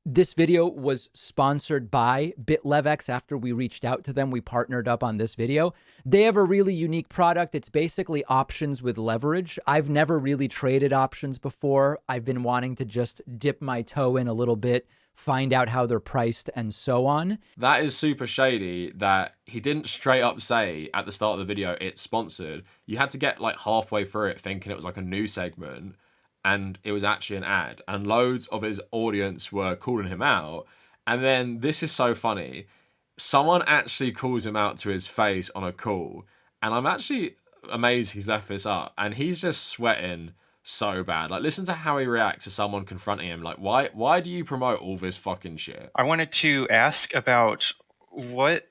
This video was sponsored by BitLevX. After we reached out to them, we partnered up on this video. They have a really unique product. It's basically options with leverage. I've never really traded options before. I've been wanting to just dip my toe in a little bit, find out how they're priced and so on. That is super shady that he didn't straight up say at the start of the video it's sponsored. You had to get like halfway through it thinking it was like a new segment, and it was actually an ad, and loads of his audience were calling him out. And then this is so funny. Someone actually calls him out to his face on a call, and I'm actually amazed he's left this up, and he's just sweating so bad. Like, listen to how he reacts to someone confronting him. Like, why do you promote all this fucking shit? I wanted to ask about what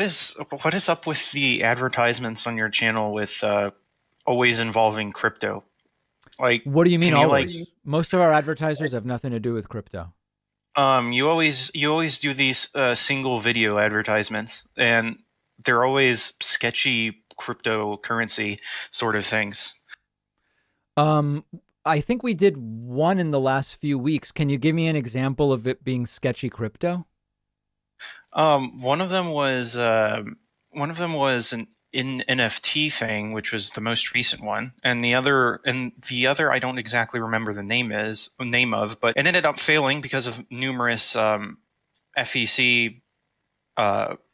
is up with the advertisements on your channel with always involving crypto. Like, what do you mean can you, always? like- Most of our advertisers have nothing to do with crypto. You always do these single video advertisements, and they're always sketchy cryptocurrency sort of things. I think we did one in the last few weeks. Can you give me an example of it being sketchy crypto? One of them was an NFT thing, which was the most recent one, and the other I don't exactly remember the name of, but it ended up failing because of numerous FEC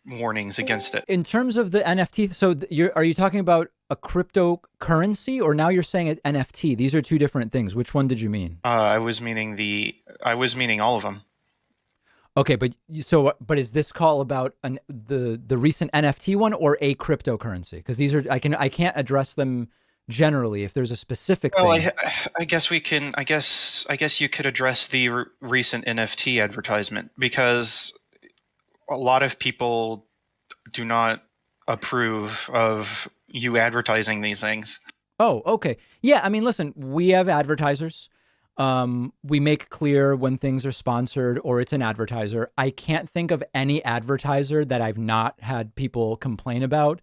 warnings against it. In terms of the NFT, so are you talking about a cryptocurrency, or now you're saying it's NFT? These are two different things. Which one did you mean? I was meaning all of them. Okay, but is this call about the recent NFT one or a cryptocurrency? Because these are I can't address them generally. If there's a specific thing. I guess we can. I guess you could address the recent NFT advertisement, because a lot of people do not approve of you advertising these things. Oh, okay. Yeah, I mean, listen, we have advertisers. We make clear when things are sponsored or it's an advertiser. I can't think of any advertiser that I've not had people complain about.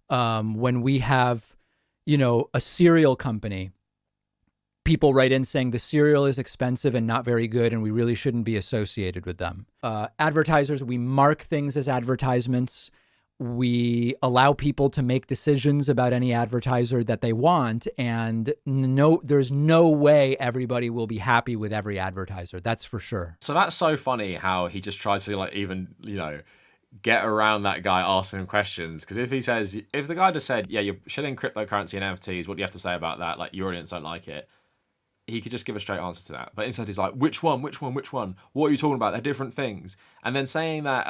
When we have, a cereal company, people write in saying the cereal is expensive and not very good, and we really shouldn't be associated with them. Advertisers, we mark things as advertisements. We allow people to make decisions about any advertiser that they want, and there's no way everybody will be happy with every advertiser. That's for sure. So that's so funny how he just tries to get around that guy asking him questions. Because if the guy just said, yeah, you're shilling cryptocurrency and NFTs, what do you have to say about that? Like, your audience don't like it. He could just give a straight answer to that. But instead he's like, which one? What are you talking about? They're different things. And then saying that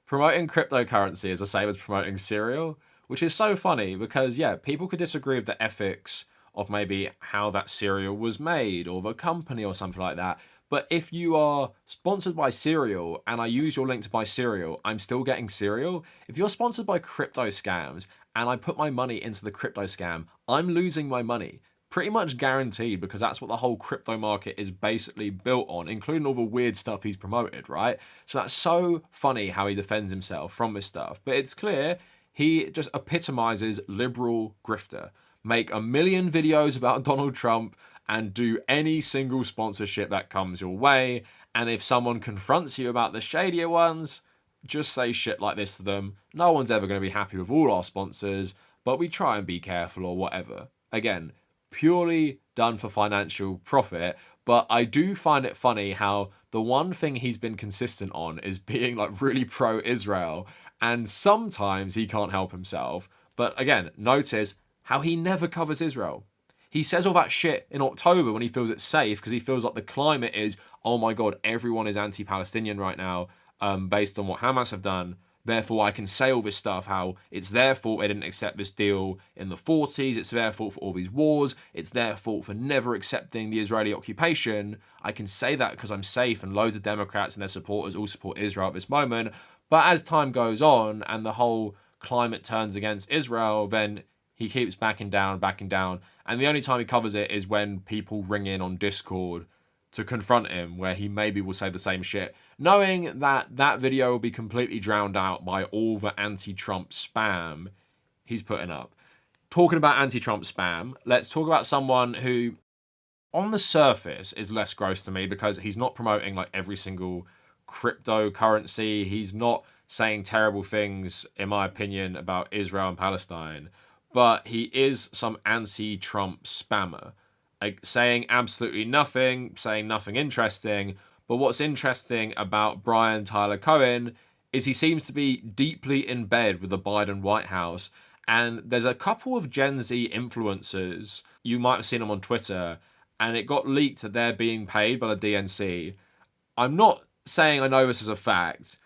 promoting cryptocurrency is the same as promoting cereal, which is so funny because, yeah, people could disagree with the ethics of maybe how that cereal was made or the company or something like that. But if you are sponsored by cereal and I use your link to buy cereal, I'm still getting cereal. If you're sponsored by crypto scams and I put my money into the crypto scam, I'm losing my money. Pretty much guaranteed, because that's what the whole crypto market is basically built on, including all the weird stuff he's promoted, right? So that's so funny how he defends himself from this stuff. But it's clear he just epitomizes liberal grifter. Make a million videos about Donald Trump and do any single sponsorship that comes your way. And if someone confronts you about the shadier ones, just say shit like this to them. No one's ever going to be happy with all our sponsors, but we try and be careful or whatever. Again, purely done for financial profit, but I do find it funny how the one thing he's been consistent on is being like really pro-Israel, and sometimes he can't help himself. But again, notice how he never covers Israel. He says all that shit in October when he feels it's safe, because he feels like the climate is, oh my god, everyone is anti-Palestinian right now, based on what Hamas have done. Therefore, I can say all this stuff, how it's their fault they didn't accept this deal in the 40s, it's their fault for all these wars, it's their fault for never accepting the Israeli occupation. I can say that because I'm safe, and loads of Democrats and their supporters all support Israel at this moment. But as time goes on and the whole climate turns against Israel, then he keeps backing down. And the only time he covers it is when people ring in on Discord to confront him, where he maybe will say the same shit, knowing that that video will be completely drowned out by all the anti-Trump spam he's putting up. Talking about anti-Trump spam, let's talk about someone who, on the surface, is less gross to me because he's not promoting like every single cryptocurrency. He's not saying terrible things, in my opinion, about Israel and Palestine. But he is some anti-Trump spammer, like saying absolutely nothing, saying nothing interesting. But what's interesting about Brian Tyler Cohen is he seems to be deeply in bed with the Biden White House. And there's a couple of Gen Z influencers, you might have seen them on Twitter, and it got leaked that they're being paid by the DNC. I'm not saying I know this as a fact.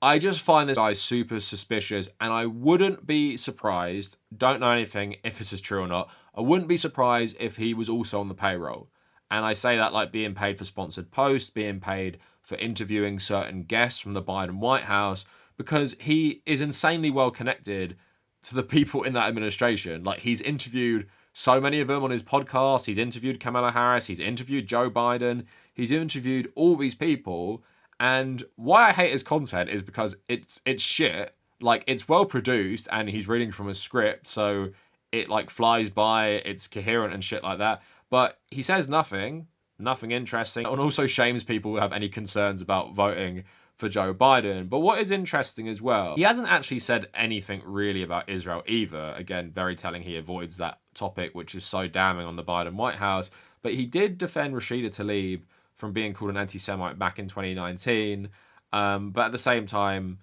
I just find this guy super suspicious, and I wouldn't be surprised, don't know anything if this is true or not, I wouldn't be surprised if he was also on the payroll. And I say that like being paid for sponsored posts, being paid for interviewing certain guests from the Biden White House, because he is insanely well connected to the people in that administration. Like, he's interviewed so many of them on his podcast. He's interviewed Kamala Harris. He's interviewed Joe Biden. He's interviewed all these people. And why I hate his content is because it's shit. Like, it's well produced and he's reading from a script, so it like flies by, it's coherent and shit like that. But he says nothing interesting, and also shames people who have any concerns about voting for Joe Biden. But what is interesting as well, he hasn't actually said anything really about Israel either. Again, very telling he avoids that topic, which is so damning on the Biden White House. But he did defend Rashida Tlaib from being called an anti-Semite back in 2019. But at the same time,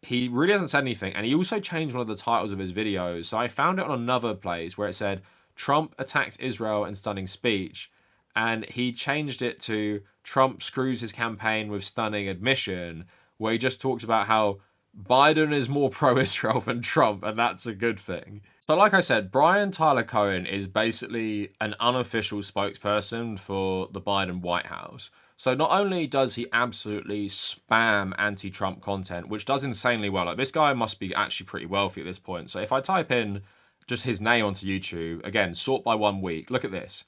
he really hasn't said anything. And he also changed one of the titles of his videos. So I found it on another place where it said, Trump attacks Israel in stunning speech. And he changed it to Trump screws his campaign with stunning admission, where he just talks about how Biden is more pro-Israel than Trump, and that's a good thing. So like I said, Brian Tyler Cohen is basically an unofficial spokesperson for the Biden White House. So not only does he absolutely spam anti-Trump content, which does insanely well. Like, this guy must be actually pretty wealthy at this point. So if I type in just his name onto YouTube, again, sort by 1 week, look at this.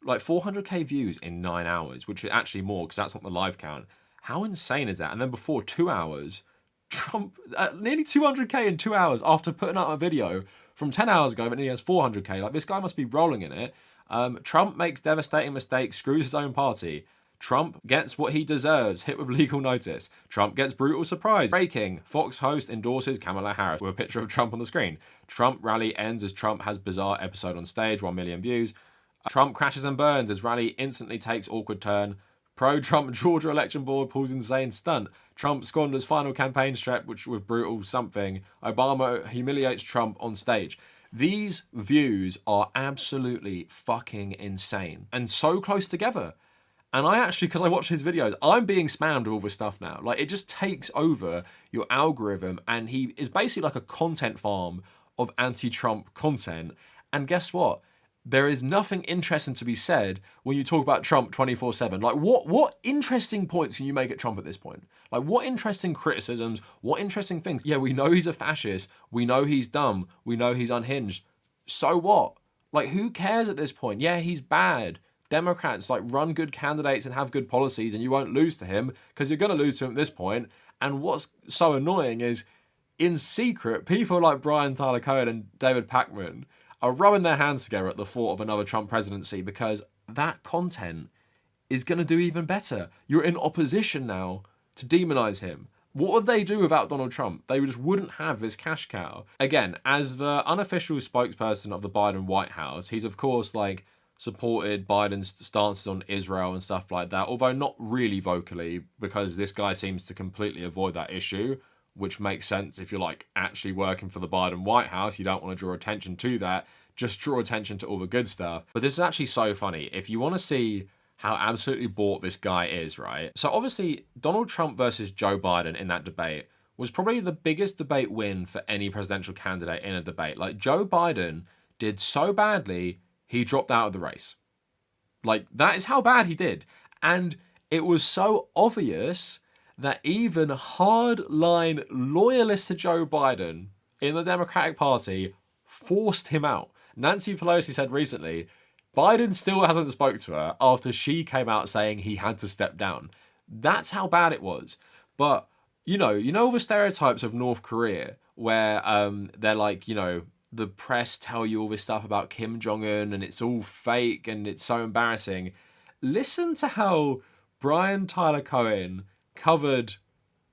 Like 400k views in 9 hours, which is actually more because that's not the live count. How insane is that? And then before 2 hours, Trump, nearly 200k in 2 hours after putting out a video from 10 hours ago, but he has 400k. Like, this guy must be rolling in it. Trump makes devastating mistakes, screws his own party. Trump gets what he deserves, hit with legal notice. Trump gets brutal surprise. Breaking, Fox host endorses Kamala Harris with a picture of Trump on the screen. Trump rally ends as Trump has bizarre episode on stage, 1 million views. Trump crashes and burns as rally instantly takes awkward turn. Pro-Trump Georgia election board pulls insane stunt. Trump squanders final campaign stretch, which with brutal something. Obama humiliates Trump on stage. These views are absolutely fucking insane and so close together. And I actually, because I watch his videos, I'm being spammed with all this stuff now. Like, it just takes over your algorithm, and he is basically like a content farm of anti-Trump content. And guess what? There is nothing interesting to be said when you talk about Trump 24/7. Like, what interesting points can you make at Trump at this point? Like, what interesting criticisms, what interesting things? Yeah, we know he's a fascist. We know he's dumb. We know he's unhinged. So what? Like, who cares at this point? Yeah, he's bad. Democrats, like, run good candidates and have good policies, and you won't lose to him because you're going to lose to him at this point. And what's so annoying is, in secret, people like Brian Tyler Cohen and David Pakman are rubbing their hands together at the thought of another Trump presidency, because that content is going to do even better. You're in opposition now to demonize him. What would they do without Donald Trump? They just wouldn't have this cash cow. Again, as the unofficial spokesperson of the Biden White House, he's of course like supported Biden's stances on Israel and stuff like that, although not really vocally, because this guy seems to completely avoid that issue, which makes sense if you're like actually working for the Biden White House. You don't want to draw attention to that. Just draw attention to all the good stuff. But this is actually so funny. If you want to see how absolutely bought this guy is, right? So obviously, Donald Trump versus Joe Biden in that debate was probably the biggest debate win for any presidential candidate in a debate. Like, Joe Biden did so badly, he dropped out of the race. Like, that is how bad he did. And it was so obvious that even hardline loyalists to Joe Biden in the Democratic Party forced him out. Nancy Pelosi said recently, Biden still hasn't spoke to her after she came out saying he had to step down. That's how bad it was. But, you know all the stereotypes of North Korea where they're like, the press tell you all this stuff about Kim Jong-un and it's all fake and it's so embarrassing. Listen to how Tyler Cohen covered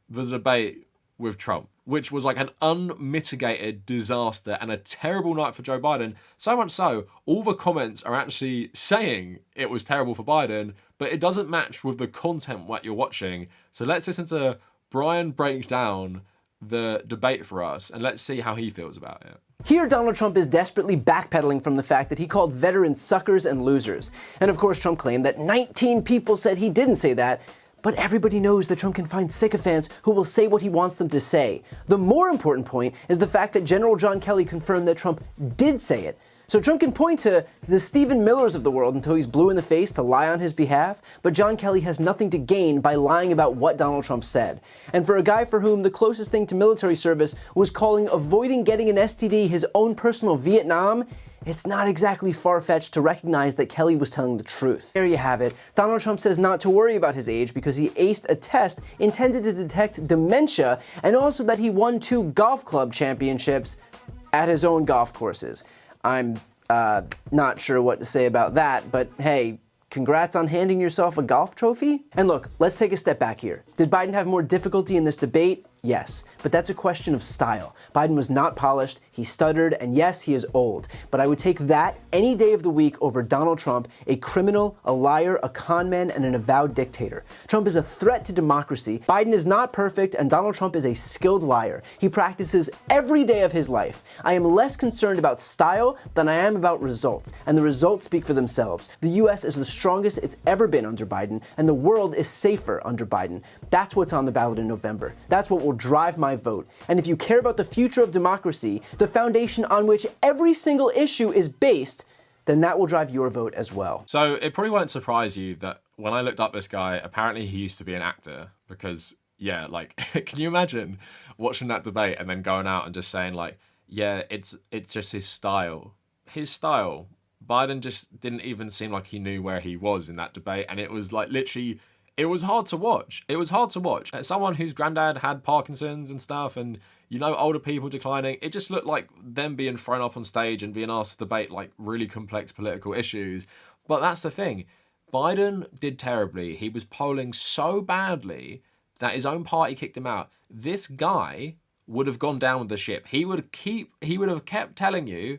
the debate with Trump, which was like an unmitigated disaster and a terrible night for Joe Biden. So much so, all the comments are actually saying it was terrible for Biden, but it doesn't match with the content what you're watching. So let's listen to Brian break down the debate for us and let's see how he feels about it. Here, Donald Trump is desperately backpedaling from the fact that he called veterans suckers and losers. And of course, Trump claimed that 19 people said he didn't say that. But everybody knows that Trump can find sycophants who will say what he wants them to say. The more important point is the fact that General John Kelly confirmed that Trump did say it. So Trump can point to the Stephen Millers of the world until he's blue in the face to lie on his behalf, but John Kelly has nothing to gain by lying about what Donald Trump said. And for a guy for whom the closest thing to military service was calling avoiding getting an STD his own personal Vietnam, it's not exactly far-fetched to recognize that Kelly was telling the truth. There you have it. Donald Trump says not to worry about his age because he aced a test intended to detect dementia, and also that he won 2 golf club championships at his own golf courses. I'm not sure what to say about that, but hey, congrats on handing yourself a golf trophy. And look, let's take a step back here. Did Biden have more difficulty in this debate? Yes, but that's a question of style. Biden was not polished, he stuttered, and yes, he is old. But I would take that any day of the week over Donald Trump, a criminal, a liar, a con man, and an avowed dictator. Trump is a threat to democracy. Biden is not perfect, and Donald Trump is a skilled liar. He practices every day of his life. I am less concerned about style than I am about results, and the results speak for themselves. The U.S. is the strongest it's ever been under Biden, and the world is safer under Biden. That's what's on the ballot in November. That's what will drive my vote. And if you care about the future of democracy, the foundation on which every single issue is based, then that will drive your vote as well. So it probably won't surprise you that when I looked up this guy, apparently he used to be an actor because, yeah, like, can you imagine watching that debate and then going out and just saying like, yeah, it's just his style. His style. Biden just didn't even seem like he knew where he was in that debate. And it was like literally, it was hard to watch. It was hard to watch. As someone whose granddad had Parkinson's and stuff, and older people declining, it just looked like them being thrown up on stage and being asked to debate like really complex political issues. But that's the thing. Biden did terribly. He was polling so badly that his own party kicked him out. This guy would have gone down with the ship. He would have kept telling you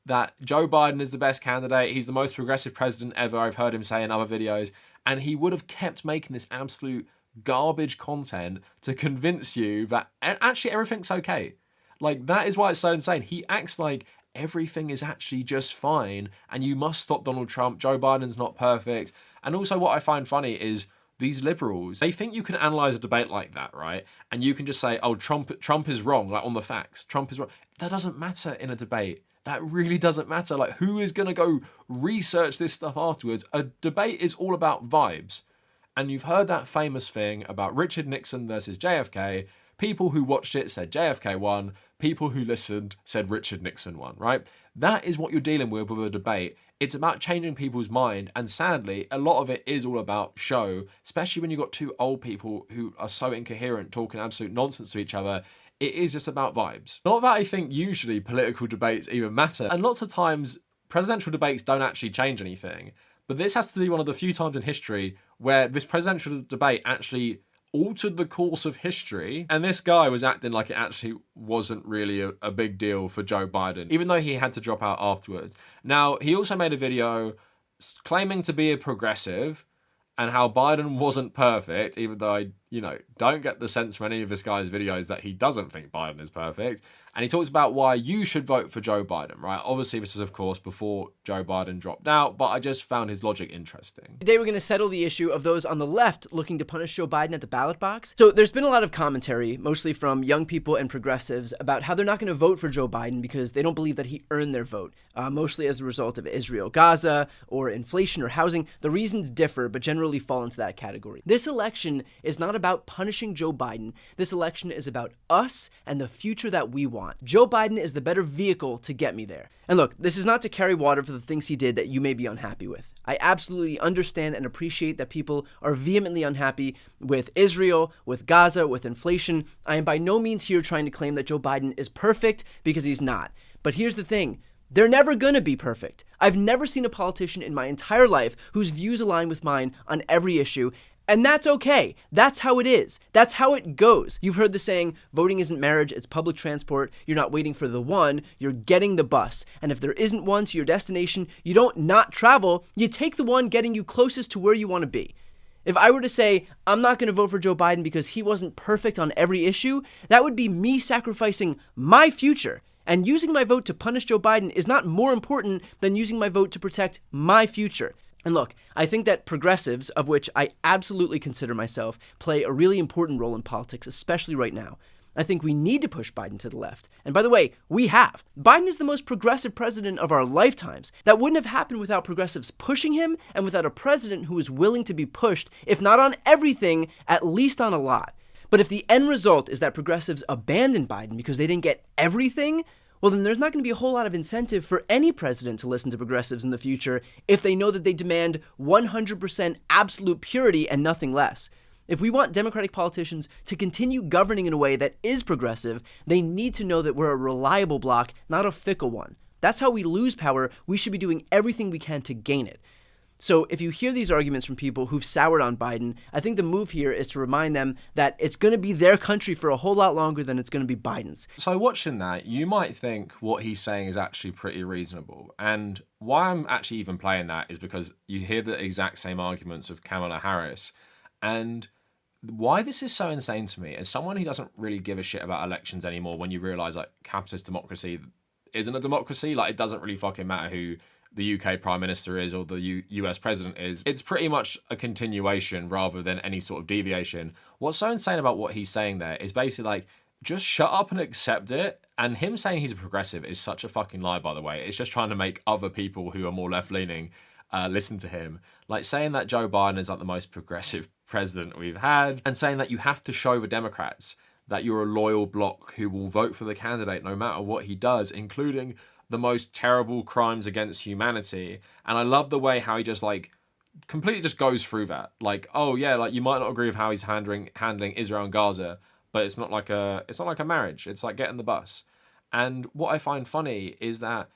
that Joe Biden is the best candidate. He's the most progressive president ever. I've heard him say in other videos. And he would have kept making this absolute garbage content to convince you that actually everything's okay. Like, that is why it's so insane. He acts like everything is actually just fine and you must stop Donald Trump. Joe Biden's not perfect. And also what I find funny is these liberals, they think you can analyze a debate like that, right? And you can just say, oh, Trump is wrong, like on the facts. Trump is wrong. That doesn't matter in a debate. That really doesn't matter. Like, who is going to go research this stuff afterwards? A debate is all about vibes. And you've heard that famous thing about Richard Nixon versus JFK. People who watched it said JFK won. People who listened said Richard Nixon won, right? That is what you're dealing with a debate. It's about changing people's mind. And sadly, a lot of it is all about show, especially when you've got 2 old people who are so incoherent, talking absolute nonsense to each other. It is just about vibes. Not that I think usually political debates even matter. And lots of times, presidential debates don't actually change anything. But this has to be one of the few times in history where this presidential debate actually altered the course of history. And this guy was acting like it actually wasn't really a big deal for Joe Biden, even though he had to drop out afterwards. Now, he also made a video claiming to be a progressive and how Biden wasn't perfect, even though I, don't get the sense from any of this guy's videos that he doesn't think Biden is perfect. And he talks about why you should vote for Joe Biden, right? Obviously, this is, of course, before Joe Biden dropped out, but I just found his logic interesting. Today, we're going to settle the issue of those on the left looking to punish Joe Biden at the ballot box. So there's been a lot of commentary, mostly from young people and progressives, about how they're not going to vote for Joe Biden because they don't believe that he earned their vote, mostly as a result of Israel, Gaza, or inflation or housing. The reasons differ, but generally fall into that category. This election is not about punishing Joe Biden. This election is about us and the future that we want. Joe Biden is the better vehicle to get me there. And look, this is not to carry water for the things he did that you may be unhappy with. I absolutely understand and appreciate that people are vehemently unhappy with Israel, with Gaza, with inflation. I am by no means here trying to claim that Joe Biden is perfect, because he's not. But here's the thing. They're never going to be perfect. I've never seen a politician in my entire life whose views align with mine on every issue, and that's okay. That's how it is. That's how it goes. You've heard the saying, voting isn't marriage, it's public transport. You're not waiting for the one, you're getting the bus. And if there isn't one to your destination, you don't not travel, you take the one getting you closest to where you want to be. If I were to say, I'm not going to vote for Joe Biden because he wasn't perfect on every issue, that would be me sacrificing my future. And using my vote to punish Joe Biden is not more important than using my vote to protect my future. And look, I think that progressives, of which I absolutely consider myself, play a really important role in politics, especially right now. I think we need to push Biden to the left. And by the way, we have. Biden is the most progressive president of our lifetimes. That wouldn't have happened without progressives pushing him and without a president who is willing to be pushed, if not on everything, at least on a lot. But if the end result is that progressives abandon Biden because they didn't get everything, well, then there's not going to be a whole lot of incentive for any president to listen to progressives in the future if they know that they demand 100% absolute purity and nothing less. If we want Democratic politicians to continue governing in a way that is progressive, they need to know that we're a reliable bloc, not a fickle one. That's how we lose power. We should be doing everything we can to gain it. So if you hear these arguments from people who've soured on Biden, I think the move here is to remind them that it's going to be their country for a whole lot longer than it's going to be Biden's. So watching that, you might think what he's saying is actually pretty reasonable. And why I'm actually even playing that is because you hear the exact same arguments of Kamala Harris. And why this is so insane to me, as someone who doesn't really give a shit about elections anymore, when you realise like capitalist democracy isn't a democracy, like it doesn't really fucking matter who the UK Prime Minister is or the US President is. It's pretty much a continuation rather than any sort of deviation. What's so insane about what he's saying there is basically like, just shut up and accept it. And him saying he's a progressive is such a fucking lie, by the way. It's just trying to make other people who are more left-leaning listen to him. Like saying that Joe Biden is like the most progressive president we've had, and saying that you have to show the Democrats that you're a loyal bloc who will vote for the candidate no matter what he does, including the most terrible crimes against humanity. And I love the way how he just like completely just goes through that. Like, oh yeah, like you might not agree with how he's handling Israel and Gaza, but it's not like a marriage. It's like getting the bus. And what I find funny is that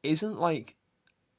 isn't like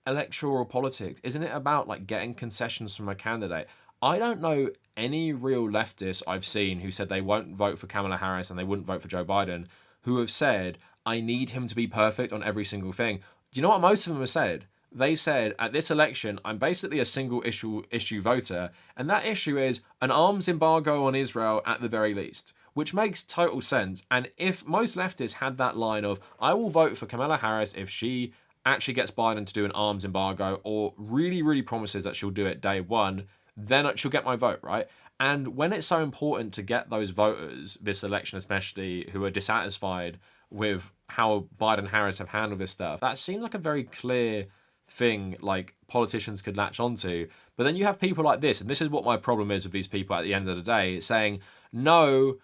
electoral politics, isn't it about like getting concessions from a candidate? I don't know any real leftists I've seen who said they won't vote for Kamala Harris and they wouldn't vote for Joe Biden who have said, I need him to be perfect on every single thing. Do you know what most of them have said? They've said, at this election, I'm basically a single issue voter, and that issue is an arms embargo on Israel at the very least, which makes total sense. And if most leftists had that line of, I will vote for Kamala Harris if she actually gets Biden to do an arms embargo or really, really promises that she'll do it day one, then she'll get my vote, right? And when it's so important to get those voters, this election especially, who are dissatisfied with how Biden and Harris have handled this stuff, that seems like a very clear thing like politicians could latch onto. But then you have people like this, and this is what my problem is with these people at the end of the day, saying, no,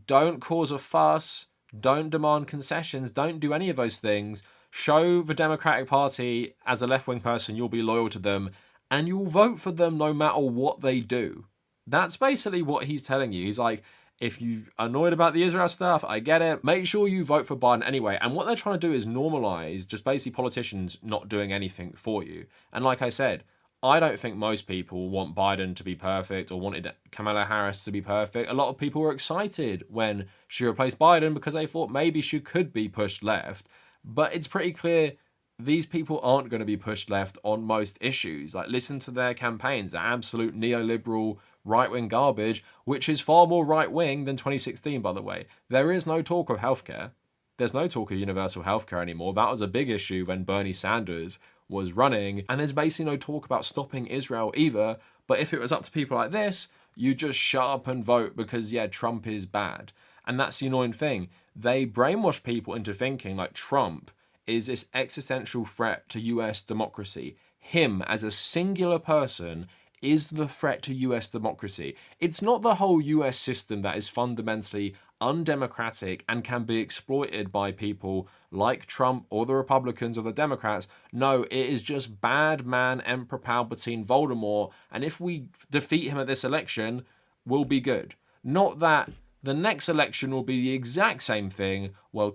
don't cause a fuss, don't demand concessions, don't do any of those things, show the Democratic Party as a left-wing person you'll be loyal to them, and you'll vote for them no matter what they do. That's basically what he's telling you. He's like, if you're annoyed about the Israel stuff, I get it. Make sure you vote for Biden anyway. And what they're trying to do is normalize just basically politicians not doing anything for you. And like I said, I don't think most people want Biden to be perfect or wanted Kamala Harris to be perfect. A lot of people were excited when she replaced Biden because they thought maybe she could be pushed left. But it's pretty clear these people aren't going to be pushed left on most issues. Like, listen to their campaigns. They're absolute neoliberal right-wing garbage, which is far more right-wing than 2016, by the way. There is no talk of healthcare. There's no talk of universal healthcare anymore. That was a big issue when Bernie Sanders was running. And there's basically no talk about stopping Israel either. But if it was up to people like this, you just shut up and vote because, yeah, Trump is bad. And that's the annoying thing. They brainwash people into thinking like Trump is this existential threat to US democracy. Him as a singular person is the threat to US democracy. It's not the whole US system that is fundamentally undemocratic and can be exploited by people like Trump or the Republicans or the Democrats. No, it is just bad man Emperor Palpatine Voldemort, and if we defeat him at this election, we'll be good. Not that the next election will be the exact same thing, where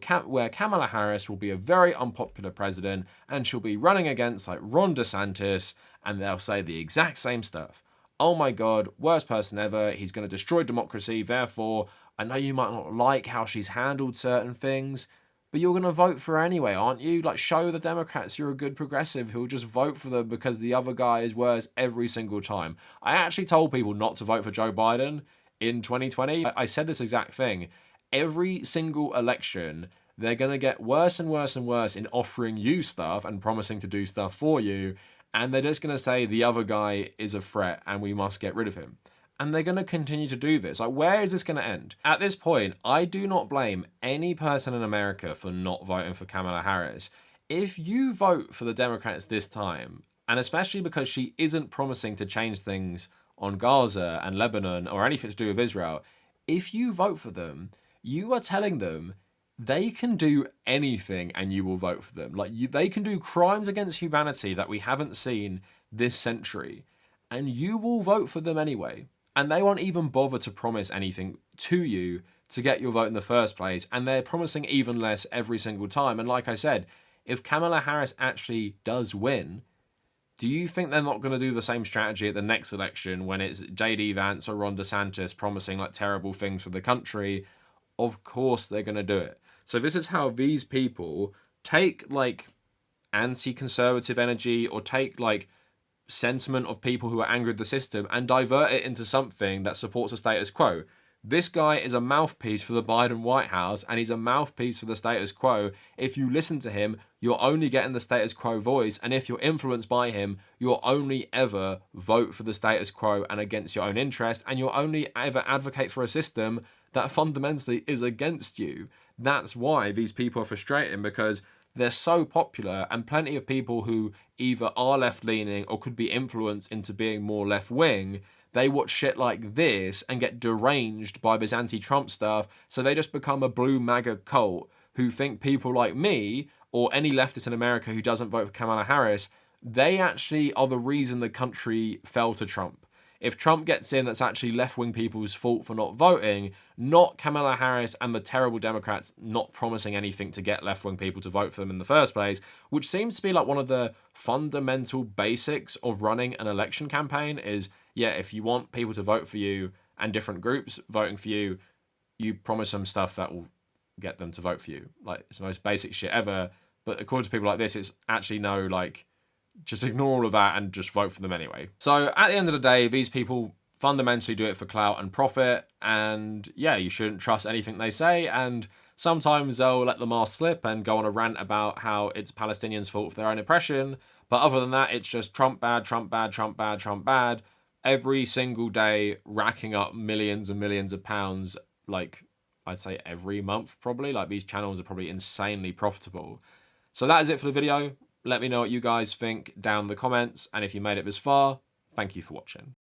Kamala Harris will be a very unpopular president and she'll be running against like Ron DeSantis, and they'll say the exact same stuff. Oh my God, worst person ever. He's going to destroy democracy. Therefore, I know you might not like how she's handled certain things, but you're going to vote for her anyway, aren't you? Like, show the Democrats you're a good progressive who'll just vote for them because the other guy is worse every single time. I actually told people not to vote for Joe Biden in 2020. I said this exact thing. Every single election, they're going to get worse and worse and worse in offering you stuff and promising to do stuff for you. And they're just going to say the other guy is a threat and we must get rid of him. And they're going to continue to do this. Like, where is this going to end? At this point, I do not blame any person in America for not voting for Kamala Harris. If you vote for the Democrats this time, and especially because she isn't promising to change things on Gaza and Lebanon or anything to do with Israel, if you vote for them, you are telling them they can do anything and you will vote for them. Like, they can do crimes against humanity that we haven't seen this century, and you will vote for them anyway. And they won't even bother to promise anything to you to get your vote in the first place. And they're promising even less every single time. And like I said, if Kamala Harris actually does win, do you think they're not going to do the same strategy at the next election when it's JD Vance or Ron DeSantis promising like terrible things for the country? Of course they're going to do it. So this is how these people take like anti-conservative energy or take like sentiment of people who are angry with the system and divert it into something that supports the status quo. This guy is a mouthpiece for the Biden White House, and he's a mouthpiece for the status quo. If you listen to him, you're only getting the status quo voice, and if you're influenced by him, you'll only ever vote for the status quo and against your own interest, and you'll only ever advocate for a system that fundamentally is against you. That's why these people are frustrating, because they're so popular, and plenty of people who either are left-leaning or could be influenced into being more left-wing, they watch shit like this and get deranged by this anti-Trump stuff, so they just become a blue MAGA cult who think people like me, or any leftist in America who doesn't vote for Kamala Harris, they actually are the reason the country fell to Trump. If Trump gets in, that's actually left-wing people's fault for not voting, not Kamala Harris and the terrible Democrats not promising anything to get left-wing people to vote for them in the first place, which seems to be like one of the fundamental basics of running an election campaign is, yeah, if you want people to vote for you and different groups voting for you, you promise them stuff that will get them to vote for you. Like, it's the most basic shit ever. But according to people like this, it's actually no, like, just ignore all of that and just vote for them anyway. So at the end of the day, these people fundamentally do it for clout and profit. And yeah, you shouldn't trust anything they say. And sometimes they'll let the mask slip and go on a rant about how it's Palestinians' fault for their own oppression. But other than that, it's just Trump bad, Trump bad, Trump bad, Trump bad. Every single day, racking up millions and millions of pounds, like I'd say every month probably. Like, these channels are probably insanely profitable. So that is it for the video. Let me know what you guys think down in the comments. And if you made it this far, thank you for watching.